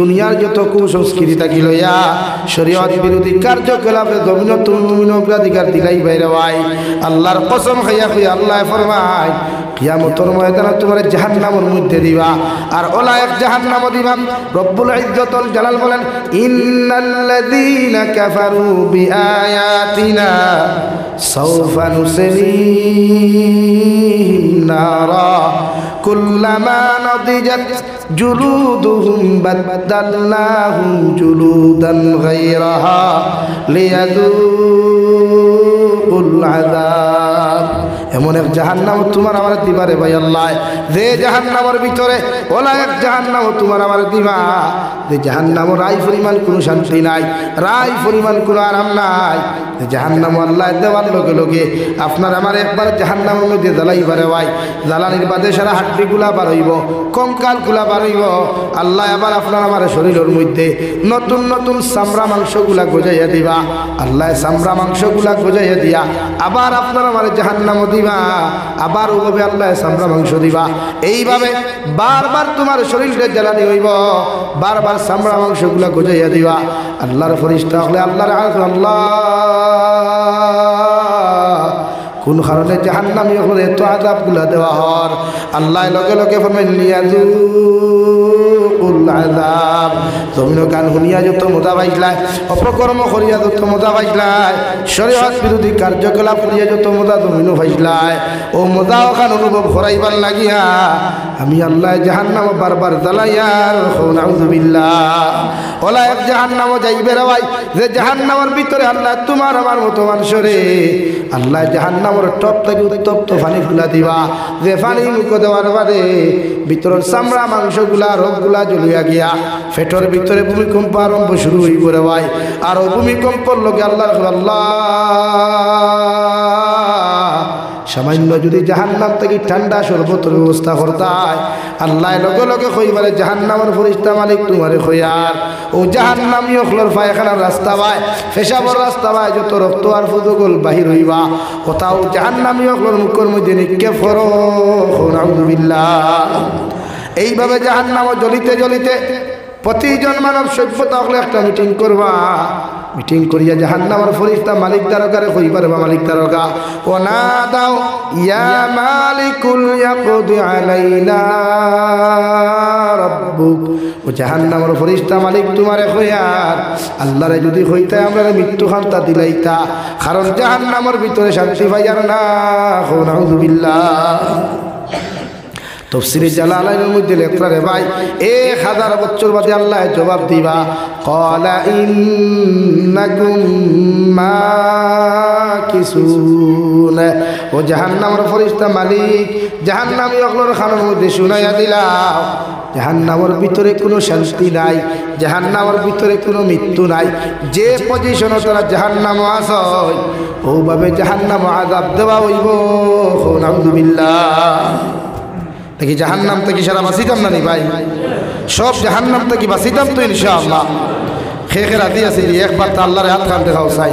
দুনিয়ার যত কুসংস্কৃতি থাকি লইয়া শরীয়ত বিরোধী কার্যকলাপে জমিন তুমি অগ্রাধিকার দিলাই বাইরে ভাই আল্লাহর কসম খাইয়া খাইয়া আল্লাহ ফরমায় কিয়ামতের ময়দানে তোমার জাহান্নামের মধ্যে দিবা আর ওলা এক জাহান্নাম দিবা রব্বুল ইজ্জতুল জালাল বলেন ইন্নাল্লাযীনা কাফারু বিআয়াতিনা সাওফা নুসলিহিম নারা কুল্লামা নাদিজাত জুলুদুহুম বাদদালনাহুম জুলুদান গায়রাহা লিয়াযুকুল আযাব এমন এক জাহান্নাম তোমার আমার দিবারে ভাই আল্লাহ যে জাহান্নামের ভিতরে ওলা এক জাহান্নাম তোমার আমার দিবা যে জাহান্নাম রাই পরিমাণ কোনো শান্তি নাই রাই পরিমাণ কোনো আরাম নাই যে জাহান্নাম আল্লাহ দেওয়ার লগে লগে আপনার আমার একবার জাহান্নামের মধ্যে জ্বালাইবারে ভাই জ্বালানির বাদে সারা হাড্ডিগুলা বার হইব কঙ্কালগুলা বার হইব আল্লাহ আবার আপনার আমার শরীরের মধ্যে নতুন নতুন চামড়া মাংসগুলা গজাইয়া দিবা আল্লাহ চামড়া মাংসগুলা গজাইয়া দিয়া আবার আপনার আমার জাহান্নাম দিবা আবার ওভাবে আল্লাহ চামড়া মাংস দিবা এইভাবে বারবার তোমার শরীরটা জ্বালানি হইব বারবার চামড়া মাংসগুলা গজাইয়া দিবা আল্লাহর ফেরেশতা হলে আল্লাহর আল্লাহ কোন কারণে জাহান্নামী হলে এত আযাবগুলা দেওয়া হর আল্লাহ লগে লগে ফরমাইল লিয়াযুকুল আযাব জমিন গান শুনিয়া যত মজা পাইলাই অপকর্ম করিয়া যত মজা পাইলাই শরীয়ত বিরোধী কার্যকলাপ করিয়া যত মজা জমিনও পাইলাই ও মজা ওখান অনুভব করাইবার লাগিয়া আমি আল্লাহ জাহান্নাম বারবার জ্বালাইয়ার নাউযুবিল্লাহ ওলা এক জাহান্নাম যাইবে রে ভাই যে জাহান্নামের ভিতরে আল্লাহ তোমার আমার মতো মানুষরে আল্লাহ জাহান্নামের টপ থেকে উত্তপ্ত পানি ফুলা দিবা যে পানি মুখ দেওয়ার বাদে ভিতরের চামড়া মাংসগুলা রোগগুলা জ্বলিয়া গিয়া পেটের ভিতরে ভূমিকম্প আরম্ভ শুরু হইব রে ভাই আর ভূমিকম্পর লগে আল্লাহ আল্লাহ সামান্য যদি জাহান্নাম থেকে ঠান্ডা শরবতের ব্যবস্থা করতায় আল্লাহ লগে লগে কইবারে জাহান্নামের ফেরেশতা মালিক তোমারে কইয়ার ও জাহান্নামী হলর পায়খানার রাস্তা বাই পেশাবর রাস্তা বাই যত রক্ত আর ফুদগল বাহির হইবা কোথাও জাহান্নামী হলর মুখের মধ্যে নিক্ষেপ করো নাউযুবিল্লাহ। এইভাবে জাহান্নামও জ্বলিতে জ্বলিতে প্রতিজন মানব সভ্যতা হলে একটা মিটিং করবা, মিটিং করিয়া জাহান্নামের ফেরেশতা মালিক দারোগারে কইবার বা মালিক দারোগা ও না দাও ইয়া মালিকুল ইয়াকদি আলাইনা রাব্বুক ও জাহান্নামের ফেরেশতা মালিক তোমারে কইয়ার আল্লাহরে যদি কইতা আমরা মৃত্যু খান্তা দিলাইতা, কারণ জাহান্নামের ভিতরে শান্তি পাইয়ার না। নাউযুবিল্লাহ। তফসিরে জালালাইনের মধ্যে লেখা রে ভাই 1000 বছর বাদে আল্লাহ জবাব দিবা ক্বালা ইন্নাকুম মাকিসুন ও জাহান্নামের ফেরেশতা মালিক জাহান্নামী অগলর খানের মধ্যে শুনাইয়া দিলা জাহান্নামের ভিতরে কোনো শান্তি নাই, জাহান্নামের ভিতরে কোনো মৃত্যু নাই। যে পজিশনে তারা জাহান্নামে আছে ওভাবে জাহান্নাম আযাব দেওয়া হইব। নাউযুবিল্লাহ। দেখি জাহান্নাম থেকে সারা বাঁচিতাম না নি ভাই, সব জাহান্নাম থেকে বাঁচিতাম তো ইনশাআল্লাহ। খেখে রাতি আছে একবার তো আল্লাহর হাত খান দেখাও চাই।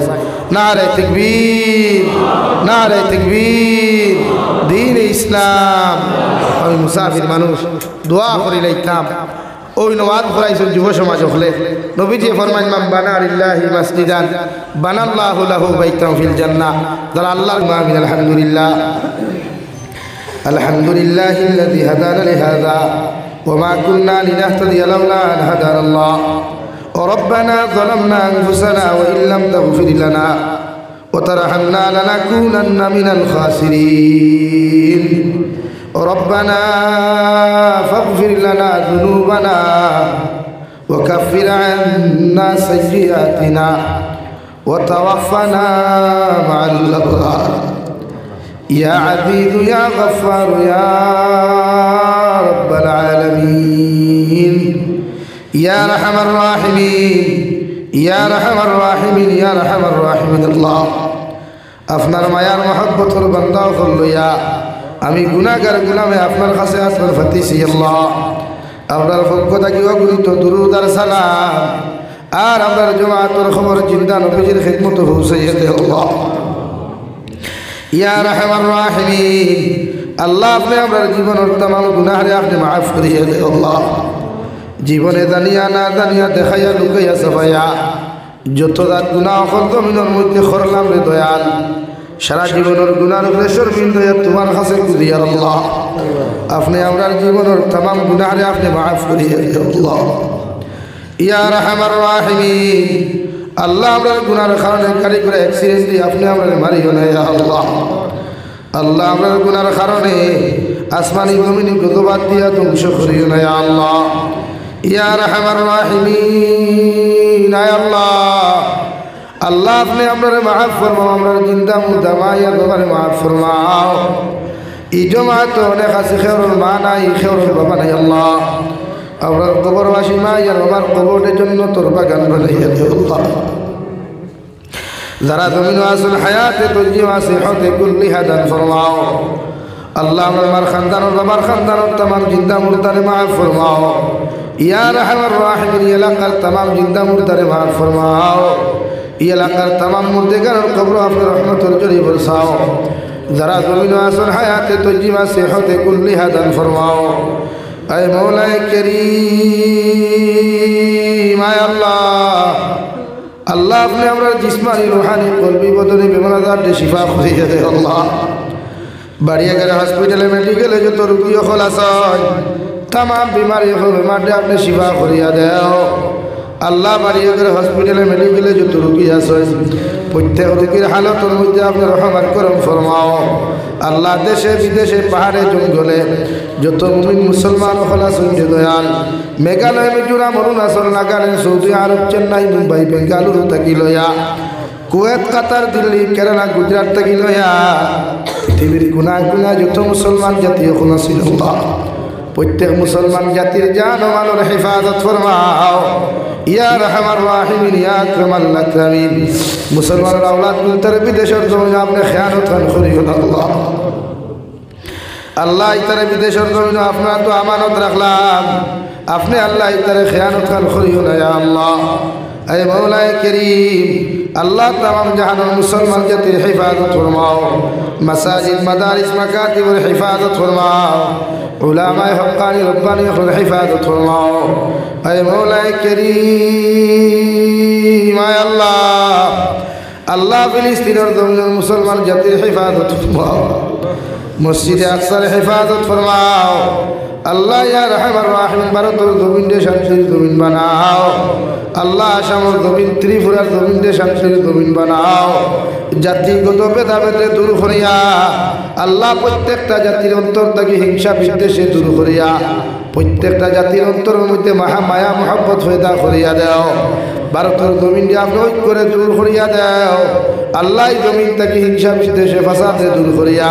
নারে তাকবীর, নারে তাকবীর, দ্বীন ইসলাম। আমি মুসাফির মানুষ দোয়া করি লাইতাম ওই নওয়াজ ফরাইছেন যুব সমাজ হলে নবীজি ফরমান মান বানা লিল্লাহি মাসজিদান বানাল্লাহু লাহু বাইতান ফিল জান্নাহ। যারা আল্লাহর মাহমিন আলহামদুলিল্লাহ الحمد لله الذي هدانا لهذا وما كنا لنهتدي لولا أن هدانا الله وربنا ظلمنا أنفسنا وإن لم تغفر لنا وترحمنا لنكونن من الخاسرين ربنا فاغفر لنا ذنوبنا وكفر عنا سيئاتنا وتوفنا مع الأبرار يا عزيز يا غفار يا رب العالمين يا أرحم الراحمين يا أرحم الراحمين يا أرحم الراحمين الله আপনার মায়ার মহব্বতের বান্দা হইয়া আমি গুনাহগার গোলামে আপনার কাছে আসবার ফাতিছি আল্লাহ। আপনার পক্ষ থেকে অগণিত দুরূদ আর সালাম আর আপনার জামাতের খবর জিন্দা নবীজির খিদমতে পৌঁছাইয়া দে আল্লাহ। ইয়া রাহমান রাহিমিন আল্লাহ আপনি আপনার জীবনের तमाम গুনাহরে আপনি মাফ করিয়ে দে আল্লাহ। জীবনে জানিয়া না জানিয়া দেখাইয়া লুকাইয়া সাফাইয়া যত রাত গুনাহ জমিনের মধ্যে করলাম রে দয়াল, সারা জীবনের গুনার উপরে শর্মিন্দা হইয়া তোমার কাছে কুদিয়া আল্লাহ। আপনি আপনার জীবনের तमाम গুনাহরে আপনি মাফ করিয়ে দে আল্লাহ। ইয়া রাহমান রাহিমিন আল্লাহ আপনার গুনার কারণে গাড়ি করে অ্যাক্সিডেন্ট দিয়ে আপনি আপনার মারিও না ইয়া আল্লাহ। আল্লাহ আপনার গুনার কারণে আসমানি জমিনি গজবাদ দিয়া ধ্বংস করিও না ইয়া আল্লাহ। ইয়া রাহমান রাহিমিন ইয়া আল্লাহ আল্লাহ আপনি আপনার মাফ ফরমাও, আপনার জিন্দা মুর্দা মাইয়া বাবারে মাফ ফরমাও। এই জমাত অনেক আছে খেরুল মা নাই খেরুল বাবা নাই আল্লাহ। আপনার কবরবাসী মা ইয়ার বাবার কবরের জন্য তোর বাগান বানাইয়া দে আল্লাহ। যারা জমিন আসল হায়াতে তজিম আছে হতে কুল্লিহা দান ফরমাও আল্লাহ। আমার মার খানদানোর বাবার খানদানোর तमाम জিন্দা মুর্দারে মাফ ফরমাও। ইয়া রাহমান রাহিমিন এলাকার तमाम জিন্দা মুর্দারে মাফ ফরমাও। এই এলাকার तमाम মুর্দেগানের কবর আপনার রহমতের জড়ি বরসাও। যারা জমিন আসল হায়াতে তজিম আছে হতে কুল্লিহা দান ফরমাও। اے مولا کریم اے اللہ اللہ اپنے امر جسمانی روحانی قلبی بدنی بیمارات سے شفا خریے دے اللہ۔ بڑی اگر ہاسپٹل میڈیکل جو تو روگی خلاص تمام بیماری ہو بیمار دے اپنے شفا خریے دے আল্লাহ। বাড়ি এদের হসপিটালে মেডিকেলে যত রোগী আছে প্রত্যেক রোগীর হালতের মধ্যে আপনার রহমত করম ফরমাও আল্লাহ। দেশে বিদেশে পাহাড়ে জঙ্গলে যত মুমিন মুসলমান হলা সঞ্জয় দয়াল মেঘালয় মিজোরাম অরুণাচল নাগাল্যান্ড সৌদি আরব চেন্নাই মুম্বাই বেঙ্গালুরু থাকি লয়া কুয়েত কাতার দিল্লি কেরালা গুজরাট থাকি লয়া পৃথিবীর গুণা গুণা যত মুসলমান জাতীয় কোনা ছিল প্রত্যেক মুসলমান জাতির জান ও মালের হেফাজত ফরমাও ইয়া রাহমান রাহিমিন ইয়া আকরামাল আকরামিন। মুসলমানের আওলাদ গুলো বিদেশের জন্য আপনি খেয়ানত করিও না আল্লাহ। আল্লাহ ইতারে বিদেশের জমিন আপনারা তো আমানত রাখলাম, আপনি আল্লাহ ইতারে খেয়ানত খান করিও না ইয়া আল্লাহ। اے مولا کریم اللہ تمام جہان مسلمان جاتی حفاظت فرماؤ، مساجد مدارس مکاتب حفاظت فرماؤ، علماء حقانی ربانی حفاظت فرماؤ۔ اے مولا کریم اے اللہ فلسطین اور دنیا مسلمان جاتی حفاظت فرماؤ، مسجد اقصی حفاظت فرماؤ۔ আল্লাহ ইয়া রহমান রাহিম ভারতের জমিনে শান্তির জমিন বানাও। আল্লাহ আসামের জমিন, ত্রিপুরার জমিনে শান্তির জমিন বানাও। জাতিগত ভেদাভেদে দূর করিয়া আল্লাহ প্রত্যেকটা জাতির অন্তর থেকে হিংসা বিদ্বেষে দূর করিয়া প্রত্যেকটা জাতির অন্তরের মধ্যে মায়া মহব্বত পয়দা করিয়া দাও। ভারতের জমিন আপনি ঐক্য করে দূর করিয়া দাও। আল্লাহ জমিন থেকে হিংসা বিদ্বেষে ফাসাদে দূর করিয়া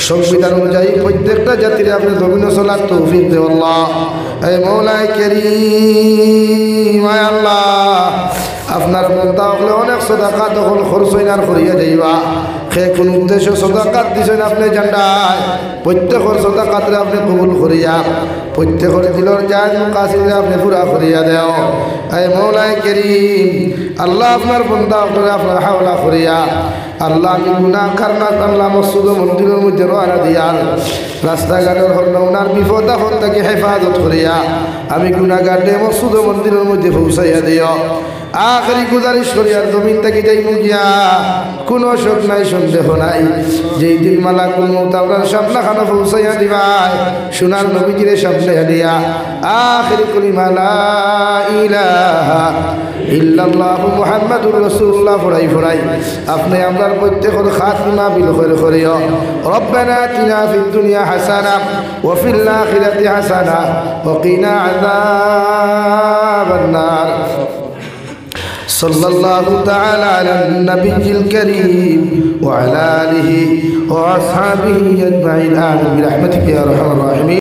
সংবিধান অনুযায়ী প্রত্যেকটা জাতির আপনি জমিনে চলার তৌফিক দেও আল্লাহ। এই মৌলা কারীম আল্লাহ আপনার বান্দা হলে অনেক সদাকাত তখন খরচ হইনার করিয়া যাইবা। সে কোন উদ্দেশ্য সদাকাত দিছেন আপনি জান্নাত, প্রত্যেকের সদাকাতরে আপনি কবুল করিয়া প্রত্যেকের দিলর জায়েজ মুকাসিদে আপনি পুরা করিয়া দেও। এই মৌলা কারীম আল্লাহ আপনার বান্দা হলে আপনার হাওলা করিয়া আল্লাহ আমি গুনাহ কারণা আল্লাহ মসজিদ মন্দিরের মধ্যে রওনা দিয়ার রাস্তাঘাটের হরনার বিপদ আপদ থেকে হেফাজত করিয়া আমি গুনাহগারে মসজিদ মন্দিরের মধ্যে পৌঁছাইয়া দিও। আখরি গুজারিশ করিয়ার জমিন থেকে যাই মুখিয়া কোনো শোক নাই সন্দেহ নাই, যেই দিন মালাকুল মউত আপনার সামনে খানা পৌঁছাইয়া দিবাই সোনার নবীজিরে সামনে দিয়া আখরি কলিমা লা ইলাহা ইল্লাল্লাহু মুহাম্মাদুর রাসূলুল্লাহ ফরাই ফরাই আপনি আমরার প্রত্যেকের খাতিমা বিল খায়র করিও। রব্বানা আতিনা ফিদ দুনিয়া হাসানা ওয়া ফিল আখিরাতি হাসানা ওয়া কিনা আযাবান নার। صلى الله تعالى على النبي الكريم وعلى آله وأصحابه أجمعين آمين برحمتك يا أرحم الراحمين.